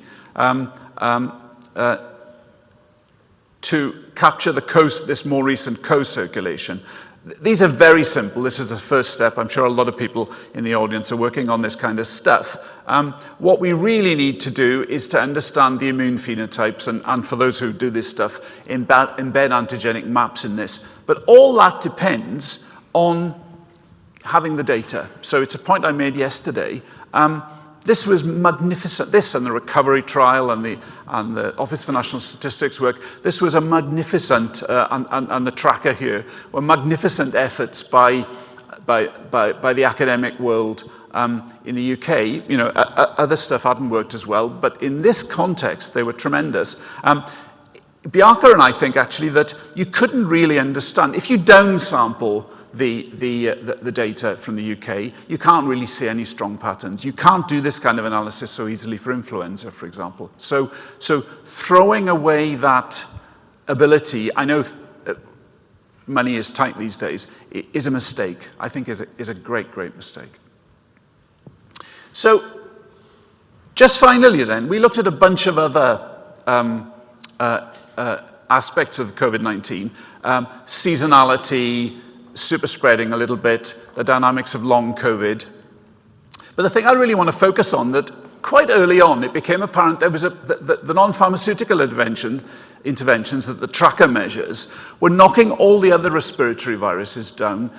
to capture this more recent co-circulation. These are very simple. This is the first step. I'm sure a lot of people in the audience are working on this kind of stuff. What we really need to do is to understand the immune phenotypes, and for those who do this stuff, embed antigenic maps in this. But all that depends on having the data. So it's a point I made yesterday. This was magnificent. This and the recovery trial and the Office for National Statistics work, this was a magnificent, and the tracker here, were magnificent efforts by the academic world in the UK. Other stuff hadn't worked as well, but in this context, they were tremendous. Bjarke and I think actually that you couldn't really understand, if you downsample the data from the UK, you can't really see any strong patterns. You can't do this kind of analysis so easily for influenza, for example. So throwing away that ability, I know money is tight these days, is a mistake. I think is a great, great mistake. So just finally then, we looked at a bunch of other aspects of COVID-19, seasonality, super spreading a little bit, the dynamics of long COVID. But the thing I really want to focus on that quite early on, it became apparent there was the non-pharmaceutical interventions that the tracker measures were knocking all the other respiratory viruses down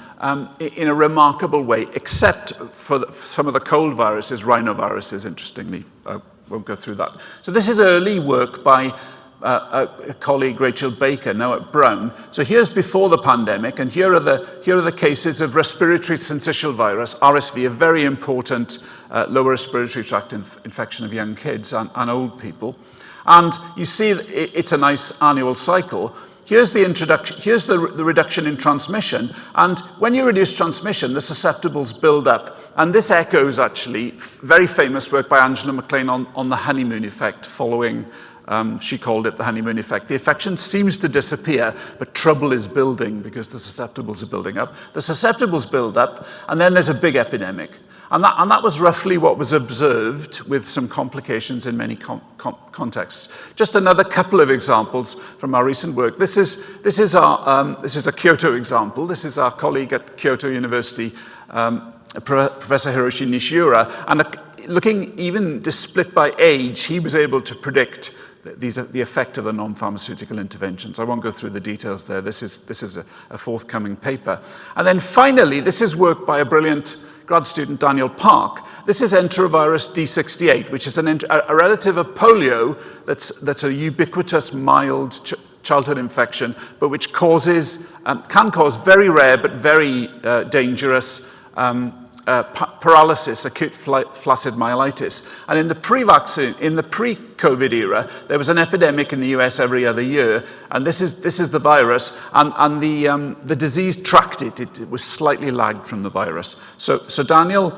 in a remarkable way, except for some of the cold viruses, rhinoviruses, interestingly. I won't go through that. So this is early work by a colleague, Rachel Baker, now at Brown. So here's before the pandemic, and here are the cases of respiratory syncytial virus, RSV, a very important lower respiratory tract infection of young kids and old people. And you see it's a nice annual cycle. Here's the introduction, here's the reduction in transmission, and when you reduce transmission, the susceptibles build up. And this echoes, actually, very famous work by Angela McLean on the honeymoon effect following, she called it the honeymoon effect. The infection seems to disappear, but trouble is building because the susceptibles are building up. The susceptibles build up, and then there's a big epidemic. And that was roughly what was observed, with some complications in many contexts. Just another couple of examples from our recent work. This is a Kyoto example. This is our colleague at Kyoto University, Professor Hiroshi Nishiura. And looking even split by age, he was able to predict the effect of the non-pharmaceutical interventions. I won't go through the details there. This is a forthcoming paper. And then finally, this is work by a brilliant grad student, Daniel Park. This is enterovirus D68, which is a relative of polio that's a ubiquitous, mild childhood infection, but which can cause very rare but very dangerous paralysis, acute flaccid myelitis. And in the pre-COVID era, there was an epidemic in the US every other year, and this is the virus, and the disease tracked it. It was slightly lagged from the virus. So Daniel,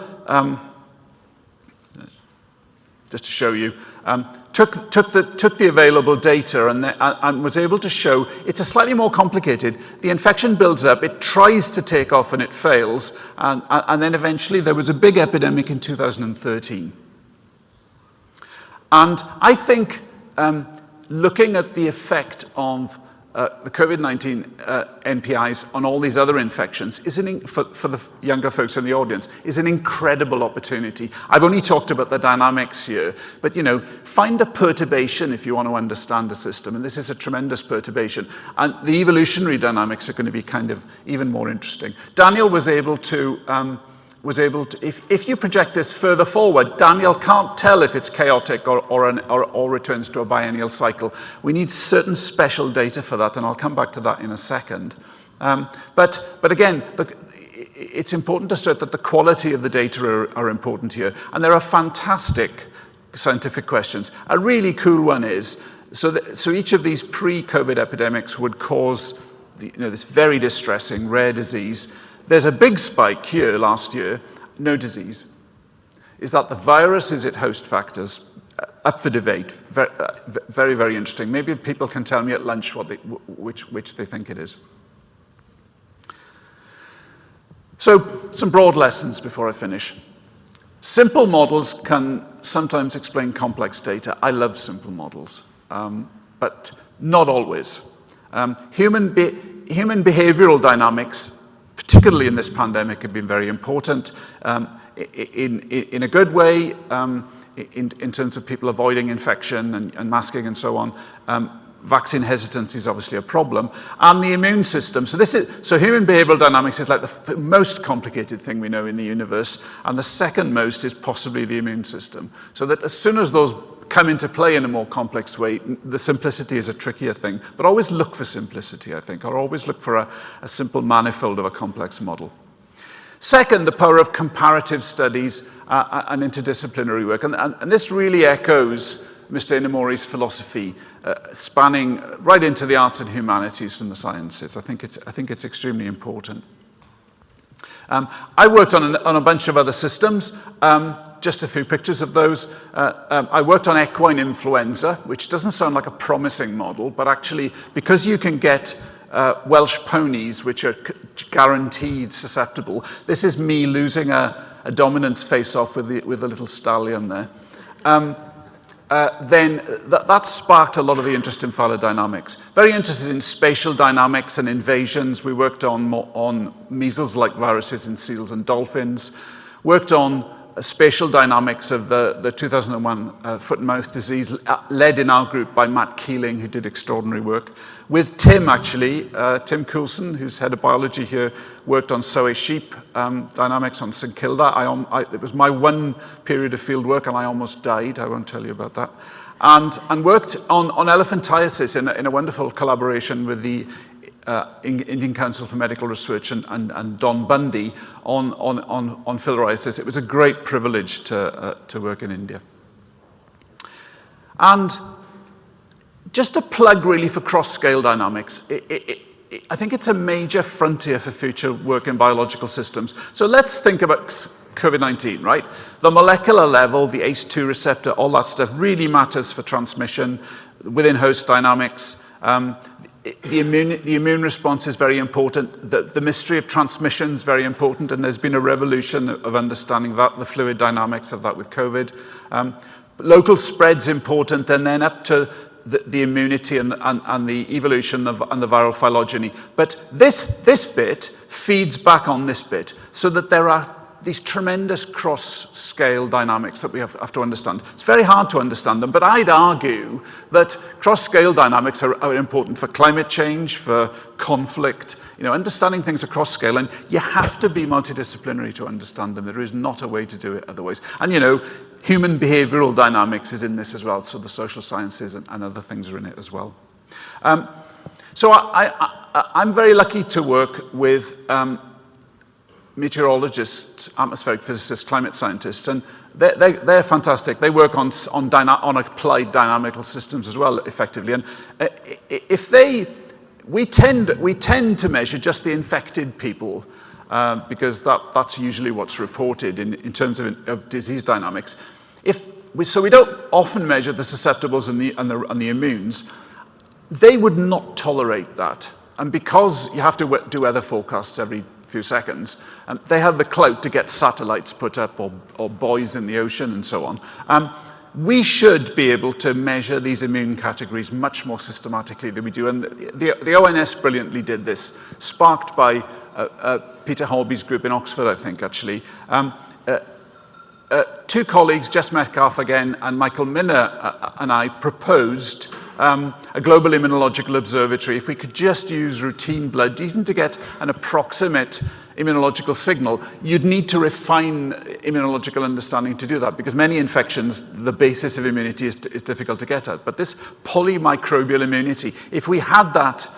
just to show you, took the available data and was able to show it's a slightly more complicated. The infection builds up, it tries to take off and it fails, and then eventually there was a big epidemic in 2013. And I think looking at the effect of the COVID-19 NPIs on all these other infections for the younger folks in the audience is an incredible opportunity. I've only talked about the dynamics here, but find a perturbation if you want to understand a system, and this is a tremendous perturbation. And the evolutionary dynamics are going to be kind of even more interesting. Daniel was able to, if you project this further forward, Daniel can't tell if it's chaotic or returns to a biennial cycle. We need certain special data for that, and I'll come back to that in a second. But again, it's important to stress that the quality of the data are important here, and there are fantastic scientific questions. A really cool one is, so each of these pre-COVID epidemics would cause this very distressing rare disease. There's a big spike here last year, no disease. Is that the virus? Is it host factors? Up for debate. Very, very interesting. Maybe people can tell me at lunch which they think it is. So, some broad lessons before I finish. Simple models can sometimes explain complex data. I love simple models, but not always. Human behavioral dynamics, particularly in this pandemic, have been very important in a good way, in terms of people avoiding infection and masking and so on. Vaccine hesitancy is obviously a problem, and the immune system. So human behavioral dynamics is like the most complicated thing we know in the universe, and the second most is possibly the immune system. So that as soon as those come into play in a more complex way, the simplicity is a trickier thing. But always look for simplicity, I think, or always look for a simple manifold of a complex model. Second, the power of comparative studies and interdisciplinary work. And this really echoes Mr. Inamori's philosophy, spanning right into the arts and humanities from the sciences. I think it's extremely important. I worked on a bunch of other systems. Just a few pictures of those. I worked on equine influenza, which doesn't sound like a promising model, but actually, because you can get Welsh ponies, which are guaranteed susceptible, this is me losing a dominance face-off with the little stallion there. Then that sparked a lot of the interest in phylodynamics. Very interested in spatial dynamics and invasions. We worked on measles-like viruses in seals and dolphins. Worked on spatial dynamics of the 2001 foot and mouth disease, led in our group by Matt Keeling, who did extraordinary work. With Tim, actually, Tim Coulson, who's head of biology here, worked on soy sheep dynamics on St Kilda. It was my one period of field work, and I almost died. I won't tell you about that. And worked on elephantiasis in a wonderful collaboration with the Indian Council for Medical Research and Don Bundy on filariasis. It was a great privilege to work in India. And just a plug really for cross-scale dynamics. I think it's a major frontier for future work in biological systems. So let's think about COVID-19, right? The molecular level, the ACE2 receptor, all that stuff really matters for transmission within host dynamics. The immune response is very important. The mystery of transmission is very important, and there's been a revolution of understanding that, the fluid dynamics of that with COVID. Local spread's important, and then up to the immunity and the evolution and the viral phylogeny. But this bit feeds back on this bit, so that there are these tremendous cross-scale dynamics that we have to understand. It's very hard to understand them, but I'd argue that cross-scale dynamics are important for climate change, for conflict, understanding things across scale, and you have to be multidisciplinary to understand them. There is not a way to do it otherwise. And human behavioral dynamics is in this as well, so the social sciences and other things are in it as well. So I'm very lucky to work with meteorologists, atmospheric physicists, climate scientists, and they're fantastic. They work on applied dynamical systems as well, effectively. And we tend to measure just the infected people because that's usually what's reported in terms of disease dynamics. So we don't often measure the susceptibles and the immunes. They would not tolerate that, and because you have to do weather forecasts every few seconds, they have the clout to get satellites put up or buoys in the ocean and so on. We should be able to measure these immune categories much more systematically than we do, and the ONS brilliantly did this, sparked by Peter Holby's group in Oxford, I think, actually. Two colleagues, Jess Metcalf again and Michael Minner and I proposed a global immunological observatory. If we could just use routine blood, even to get an approximate immunological signal, you'd need to refine immunological understanding to do that, because many infections, the basis of immunity is difficult to get at. But this polymicrobial immunity, if we had that,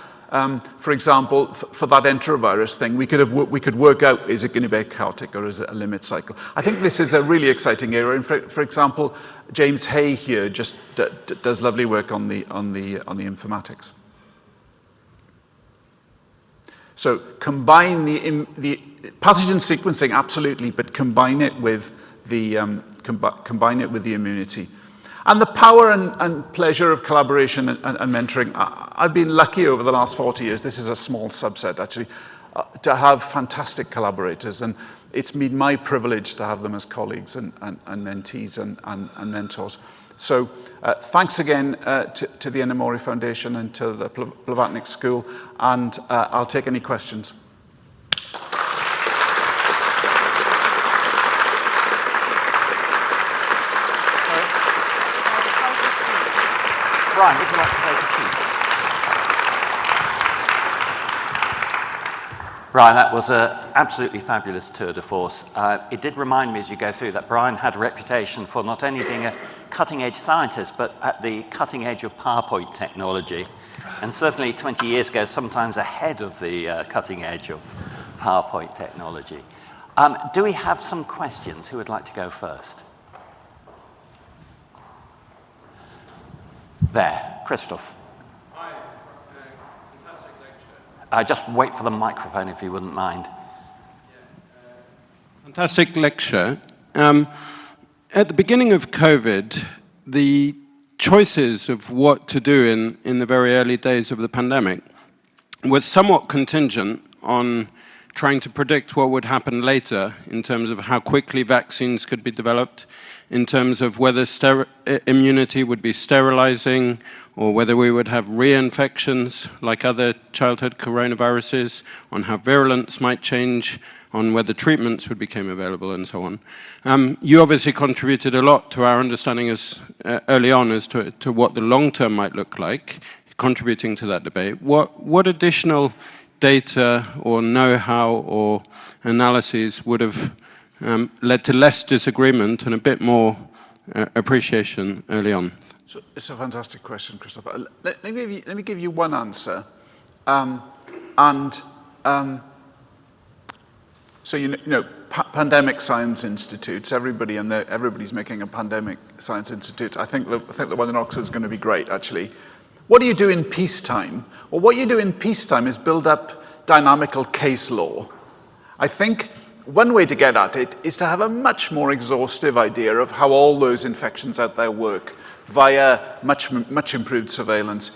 for example, for that enterovirus thing, we could work out, is it going to be chaotic or is it a limit cycle? I think this is a really exciting area. And for example, James Hay here just does lovely work on the informatics. So combine the pathogen sequencing, absolutely, but combine it with the immunity. And the power and pleasure of collaboration and mentoring. I've been lucky over the last 40 years, this is a small subset actually, to have fantastic collaborators. And it's been my privilege to have them as colleagues and mentees and mentors. So thanks again to the Enamori Foundation and to the Blavatnik School. And I'll take any questions. Bryan, would you like to take a seat? Bryan, that was an absolutely fabulous tour de force. It did remind me as you go through that Bryan had a reputation for not only being a cutting-edge scientist, but at the cutting edge of PowerPoint technology. And certainly 20 years ago, sometimes ahead of the cutting edge of PowerPoint technology. Do we have some questions? Who would like to go first? There, Christoph. Hi, fantastic lecture. Just wait for the microphone if you wouldn't mind. Fantastic lecture. At the beginning of COVID, the choices of what to do in the very early days of the pandemic was somewhat contingent on trying to predict what would happen later in terms of how quickly vaccines could be developed, in terms of whether immunity would be sterilizing, or whether we would have reinfections like other childhood coronaviruses, on how virulence might change, on whether treatments would become available and so on. You obviously contributed a lot to our understanding early on as to what the long term might look like, contributing to that debate. What additional data or know-how or analyses would have led to less disagreement and a bit more appreciation early on? So it's a fantastic question, Christopher. Let me give you one answer. So you know, pandemic science institutes. Everybody's making a pandemic science institute. I think the one in Oxford is going to be great, actually. What do you do in peacetime? Well, what you do in peacetime is build up dynamical case law. I think one way to get at it is to have a much more exhaustive idea of how all those infections out there work via much improved surveillance.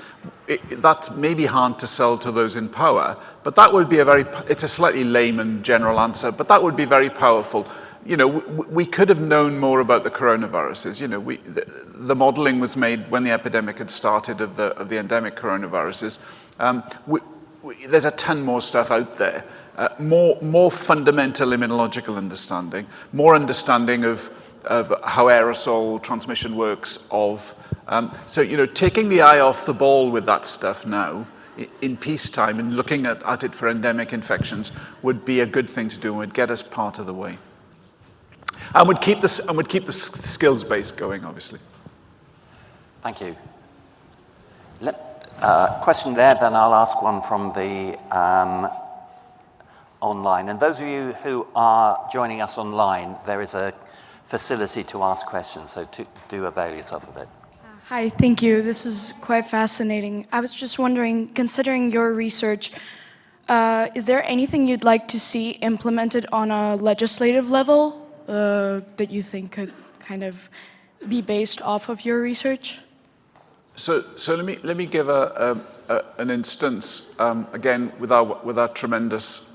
That may be hard to sell to those in power, but that would be it's a slightly lame and general answer, but that would be very powerful. You know, we could have known more about the coronaviruses. You know, the modeling was made when the epidemic had started of the endemic coronaviruses. There's a ton more stuff out there. More fundamental immunological understanding, more understanding of how aerosol transmission works. So, you know, taking the eye off the ball with that stuff now in peacetime and looking at it for endemic infections would be a good thing to do and would get us part of the way. And would keep the skills base going, obviously. Thank you. Question there, then I'll ask one from the online. And those of you who are joining us online, there is a facility to ask questions, so do avail yourself of it. Hi, thank you. This is quite fascinating. I was just wondering, considering your research, is there anything you'd like to see implemented on a legislative level that you think could kind of be based off of your research? So let me give an instance again with our tremendous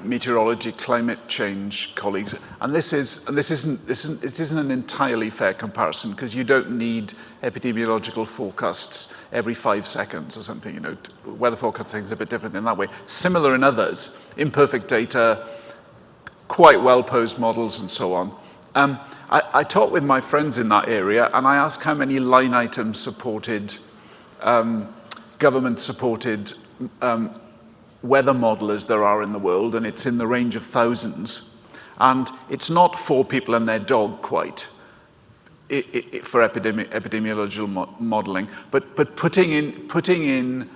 meteorology, climate change colleagues, and it isn't an entirely fair comparison because you don't need epidemiological forecasts every 5 seconds or something. You know, weather forecasting is a bit different in that way. Similar in others, imperfect data, quite well posed models, and so on. I talked with my friends in that area, and I asked how many line item supported, government supported weather modelers there are in the world, and it's in the range of thousands. And it's not for people and their dog quite for epidemiological modeling, but putting in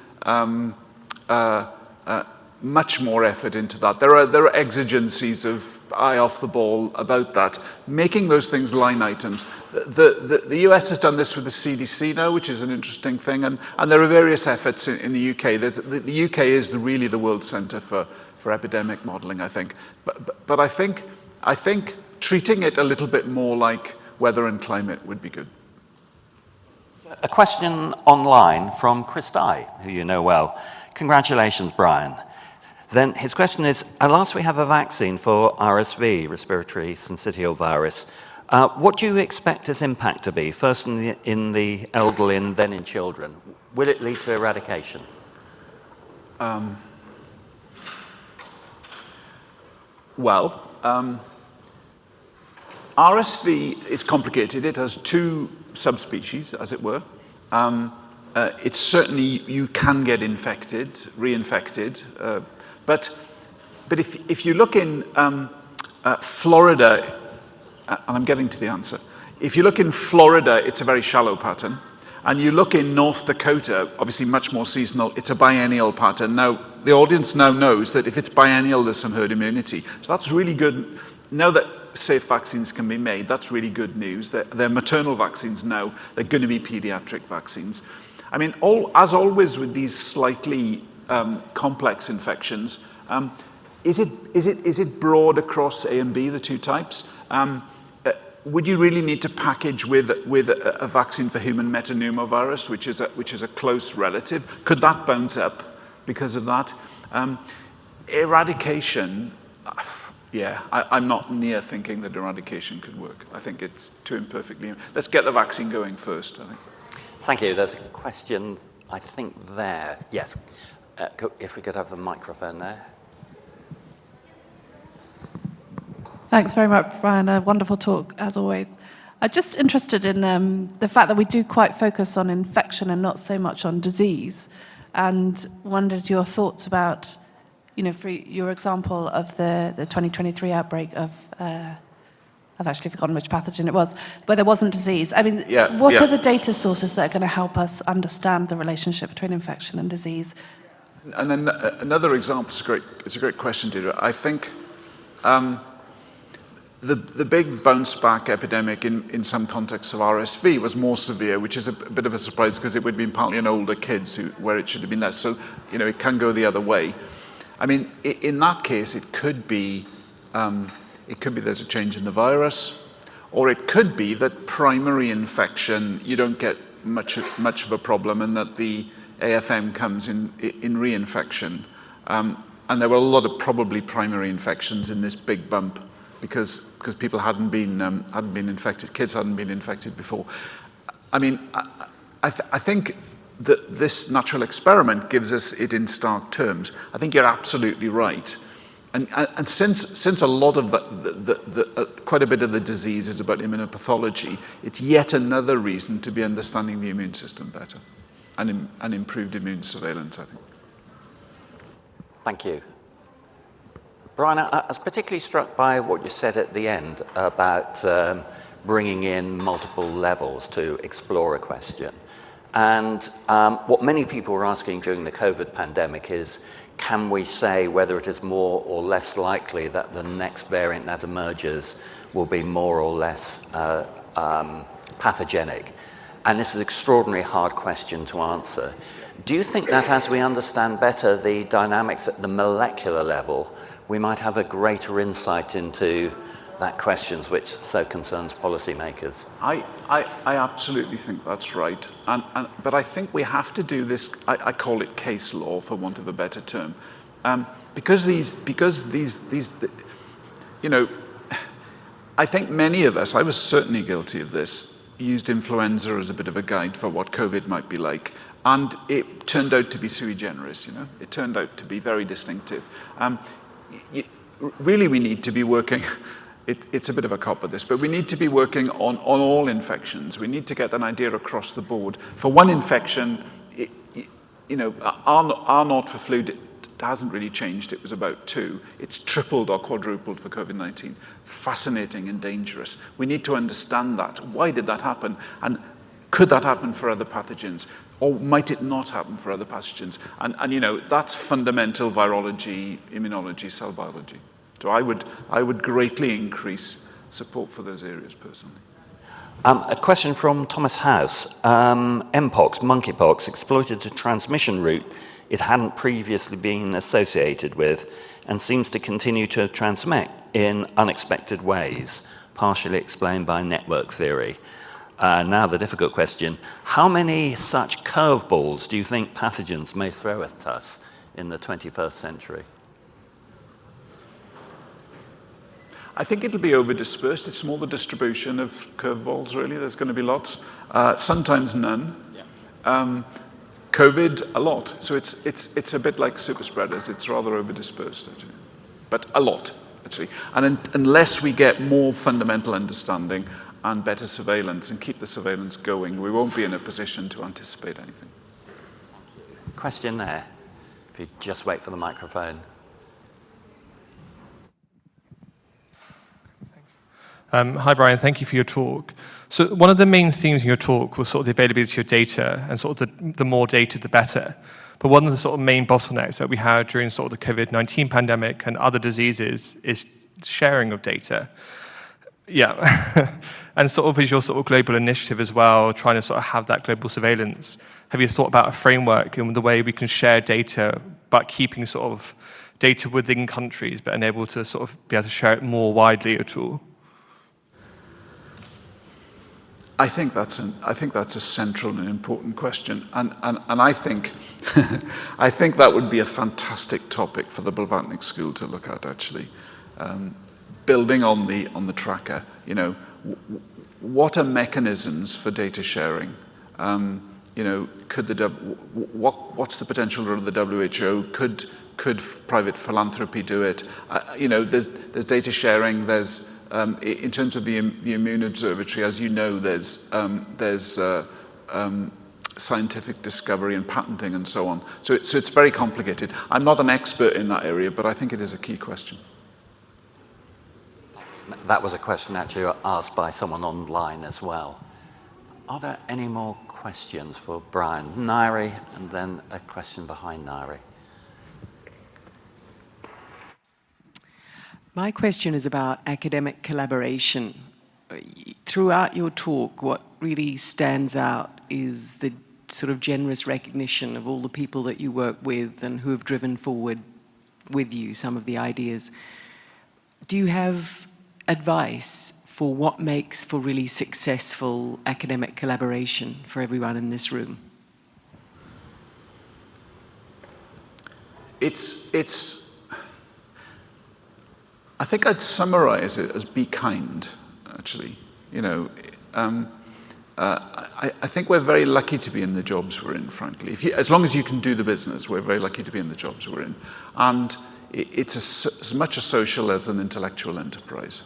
much more effort into that. There are exigencies of eye off the ball about that, making those things line items. The US has done this with the CDC now, which is an interesting thing, and there are various efforts in the UK. The UK is really the world centre for epidemic modelling, I think. But I think treating it a little bit more like weather and climate would be good. A question online from Chris Dye, who you know well. Congratulations, Bryan. Then his question is, at last we have a vaccine for RSV, respiratory syncytial virus. What do you expect its impact to be, first in the elderly and then in children? Will it lead to eradication? RSV is complicated. It has 2 subspecies, as it were. It's certainly, you can get infected, reinfected, but if you look in Florida, and I'm getting to the answer, if you look in Florida, it's a very shallow pattern, and you look in North Dakota, obviously much more seasonal, it's a biennial pattern. Now, the audience now knows that if it's biennial, there's some herd immunity. So that's really good. Now that safe vaccines can be made, that's really good news. They're maternal vaccines now, they're going to be pediatric vaccines. I mean, as always with these slightly complex infections, is it broad across A and B, the 2 types? Would you really need to package with a vaccine for human metapneumovirus, which is a close relative? Could that bounce up because of that? Eradication, yeah, I'm not near thinking that eradication could work. I think it's too imperfectly. Let's get the vaccine going first, I think. Thank you. There's a question, I think, there. Yes. If we could have the microphone there. Thanks very much, Brian. A wonderful talk, as always. I'm just interested in the fact that we do quite focus on infection and not so much on disease, and wondered your thoughts about, for your example of the 2023 outbreak of, I've actually forgotten which pathogen it was, but there wasn't disease. I mean, what are the data sources that are going to help us understand the relationship between infection and disease? And then another example, it's a great question, Deirdre. I think the big bounce back epidemic in some contexts of RSV was more severe, which is a bit of a surprise because it would have been partly in older kids where it should have been less. So, it can go the other way. I mean, in that case, it could be there's a change in the virus, or it could be that primary infection, you don't get much of a problem, and that the AFM comes in reinfection. And there were a lot of probably primary infections in this big bump because people hadn't been infected, kids hadn't been infected before. I mean, I think that this natural experiment gives us it in stark terms. I think you're absolutely right. And since a lot of quite a bit of the disease is about immunopathology, it's yet another reason to be understanding the immune system better and improved immune surveillance, I think. Thank you. Brian, I was particularly struck by what you said at the end about bringing in multiple levels to explore a question. And what many people were asking during the COVID pandemic is, can we say whether it is more or less likely that the next variant that emerges will be more or less pathogenic? And this is an extraordinarily hard question to answer. Do you think that as we understand better the dynamics at the molecular level, we might have a greater insight into that question which so concerns policymakers? I absolutely think that's right. But I think we have to do this, I call it case law for want of a better term. Because these, I think many of us, I was certainly guilty of this, used influenza as a bit of a guide for what COVID might be like. And it turned out to be sui generis, It turned out to be very distinctive. Really, we need to be working, it's a bit of a cop of this, but we need to be working on all infections. We need to get an idea across the board. For one infection, R naught for flu hasn't really changed. It was about 2. It's tripled or quadrupled for COVID-19. Fascinating and dangerous. We need to understand that. Why did that happen? And could that happen for other pathogens? Or might it not happen for other pathogens? And that's fundamental virology, immunology, cell biology. So I would greatly increase support for those areas personally. A question from Thomas House. Mpox, monkeypox, exploited a transmission route it hadn't previously been associated with and seems to continue to transmit in unexpected ways, partially explained by network theory. Now the difficult question, how many such curveballs do you think pathogens may throw at us in the 21st century? I think it'll be over-dispersed. It's more the distribution of curveballs, really. There's going to be lots. Sometimes none. Yeah. COVID, a lot. So it's a bit like super spreaders. It's rather over-dispersed, actually. But a lot, actually. And unless we get more fundamental understanding and better surveillance and keep the surveillance going, we won't be in a position to anticipate anything. Question there. If you just wait for the microphone. Hi, Brian. Thank you for your talk. So one of the main themes in your talk was sort of the availability of data and sort of the more data, the better. But one of the sort of main bottlenecks that we had during sort of the COVID-19 pandemic and other diseases is sharing of data. Yeah. And sort of is your sort of global initiative as well, trying to sort of have that global surveillance. Have you thought about a framework in the way we can share data, but keeping sort of data within countries, but unable to sort of be able to share it more widely at all? I think that's a central and important question, and I think I think that would be a fantastic topic for the Blavatnik School to look at, actually. Building on the tracker, what are mechanisms for data sharing? you know, what's the potential role of the WHO? Could private philanthropy do it? You know, there's data sharing. There's in terms of the Immune Observatory, as you know, there's scientific discovery and patenting and so on. So it's very complicated. I'm not an expert in that area, but I think it is a key question. That was a question actually asked by someone online as well. Are there any more questions for Bryan? Nairi, and then a question behind Nairi. My question is about academic collaboration. Throughout your talk, what really stands out is the sort of generous recognition of all the people that you work with and who have driven forward with you some of the ideas. Do you have advice for what makes for really successful academic collaboration for everyone in this room? I think I'd summarize it as be kind, actually. You know, I think we're very lucky to be in the jobs we're in, frankly. As long as you can do the business, we're very lucky to be in the jobs we're in. And it's as much a social as an intellectual enterprise.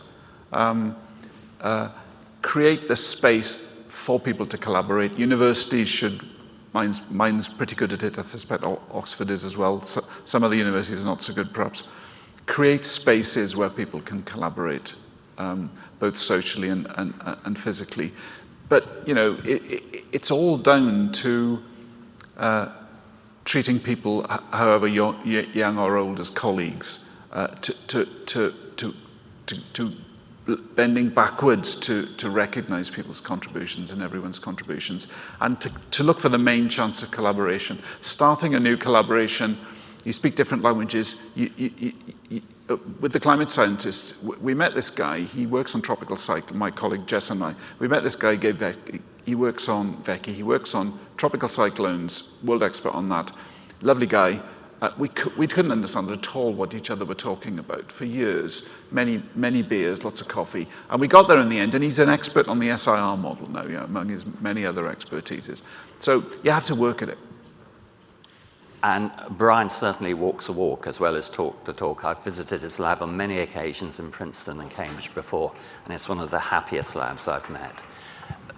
Create the space for people to collaborate. Universities should, mine's pretty good at it, I suspect Oxford is as well. Some other universities are not so good, perhaps. Create spaces where people can collaborate, both socially and physically. But, you know, it's all down to treating people, however young or old, as colleagues, to bending backwards to recognize people's contributions and everyone's contributions, and to look for the main chance of collaboration. Starting a new collaboration, you speak different languages. With the climate scientists, we met this guy. He works on tropical cycling. My colleague Jess and I. We met this guy. He works on Veki. He works on tropical cyclones. World expert on that. Lovely guy. We couldn't understand at all what each other were talking about for years. Many beers, lots of coffee, and we got there in the end. And he's an expert on the SIR model now, you know, among his many other expertises. So you have to work at it. And Bryan certainly walks the walk as well as talk the talk. I've visited his lab on many occasions in Princeton and Cambridge before, and it's one of the happiest labs I've met.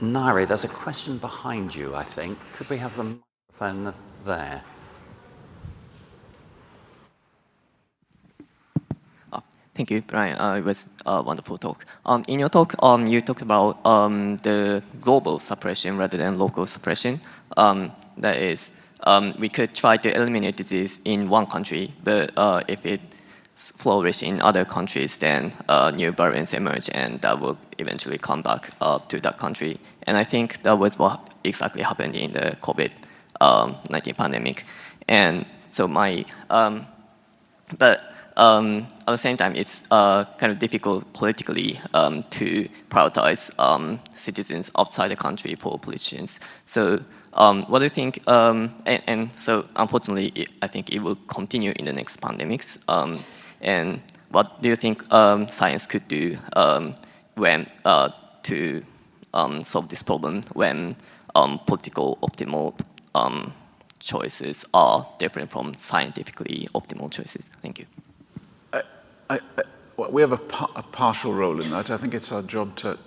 Nairi, there's a question behind you, I think. Could we have the microphone there? Thank you, Bryan. It was a wonderful talk. In your talk, you talked about the global suppression rather than local suppression. That is, we could try to eliminate disease in one country, but if it flourishes in other countries, then new variants emerge, and that will eventually come back to that country. And I think that was what exactly happened in the COVID-19 pandemic. And so at the same time, it's kind of difficult politically to prioritize citizens outside the country for politicians. So what do you think, and so unfortunately, I think it will continue in the next pandemics. And what do you think science could do when to solve this problem when political optimal choices are different from scientifically optimal choices? Thank you. We have a partial role in that. I think it's our job to,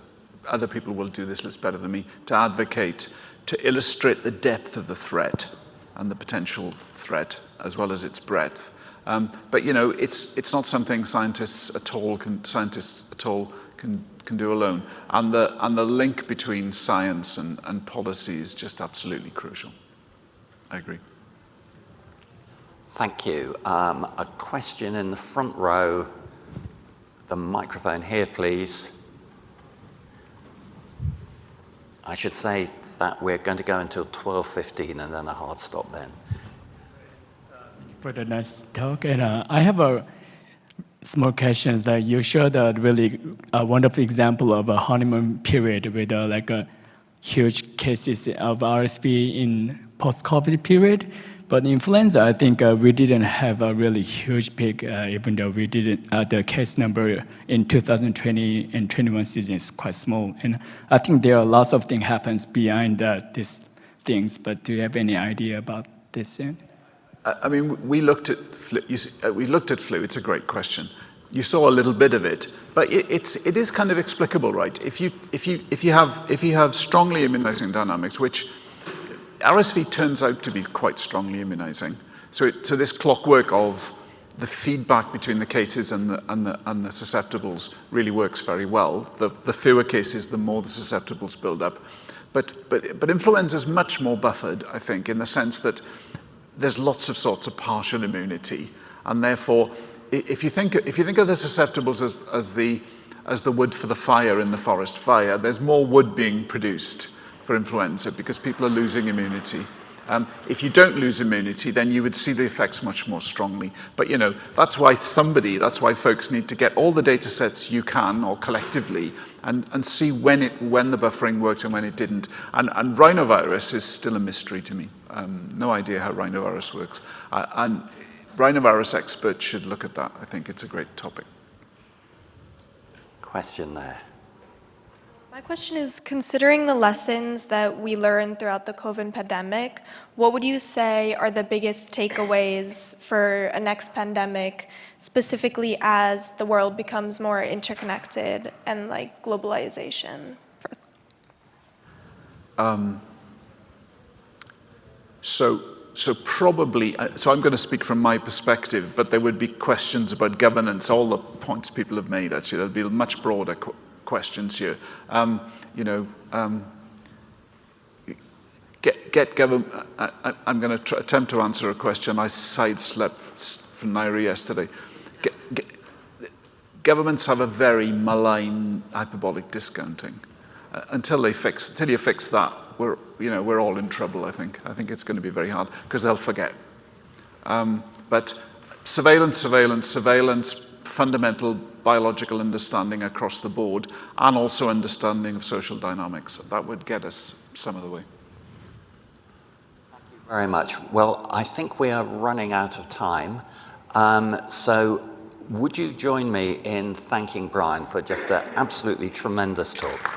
other people will do this list better than me, to advocate, to illustrate the depth of the threat and the potential threat as well as its breadth. But you know, it's not something scientists at all can do alone. And the link between science and policy is just absolutely crucial. I agree. Thank you. A question in the front row. The microphone here, please. I should say that we're going to go until 12:15 and then a hard stop then. For the next talk, and I have a small question that you showed a really wonderful example of a honeymoon period with like a huge cases of RSV in post-COVID period. But influenza, I think we didn't have a really huge peak, even though we didn't. The case number in 2020 and 21 season is quite small, and I think there are lots of things happens behind this things, but do you have any idea about this yet? I mean, we looked at flu. It's a great question. You saw a little bit of it, but it is kind of explicable, right? If you have strongly immunizing dynamics, which RSV turns out to be quite strongly immunizing. So this clockwork of the feedback between the cases and the susceptibles really works very well. The fewer cases, the more the susceptibles build up. But influenza is much more buffered, I think, in the sense that there's lots of sorts of partial immunity, and therefore, if you think of the susceptibles as the wood for the fire in the forest fire, there's more wood being produced for influenza because people are losing immunity. If you don't lose immunity, then you would see the effects much more strongly. But that's why folks need to get all the data sets you can, or collectively, and see when the buffering worked and when it didn't. And rhinovirus is still a mystery to me. No idea how rhinovirus works. And rhinovirus experts should look at that. I think it's a great topic. Question there. My question is, considering the lessons that we learned throughout the COVID pandemic, what would you say are the biggest takeaways for a next pandemic, specifically as the world becomes more interconnected and like globalization? So probably, so I'm going to speak from my perspective, but there would be questions about governance, all the points people have made, actually. There'll be much broader questions here. Get government, I'm going to attempt to answer a question I sideslept from Nairi yesterday. Governments have a very malign hyperbolic discounting. Until you fix that, we're all in trouble, I think. I think it's going to be very hard, because they'll forget. But surveillance, fundamental biological understanding across the board, and also understanding of social dynamics. That would get us some of the way. Thank you very much. Well, I think we are running out of time. So would you join me in thanking Bryan for just an absolutely tremendous talk?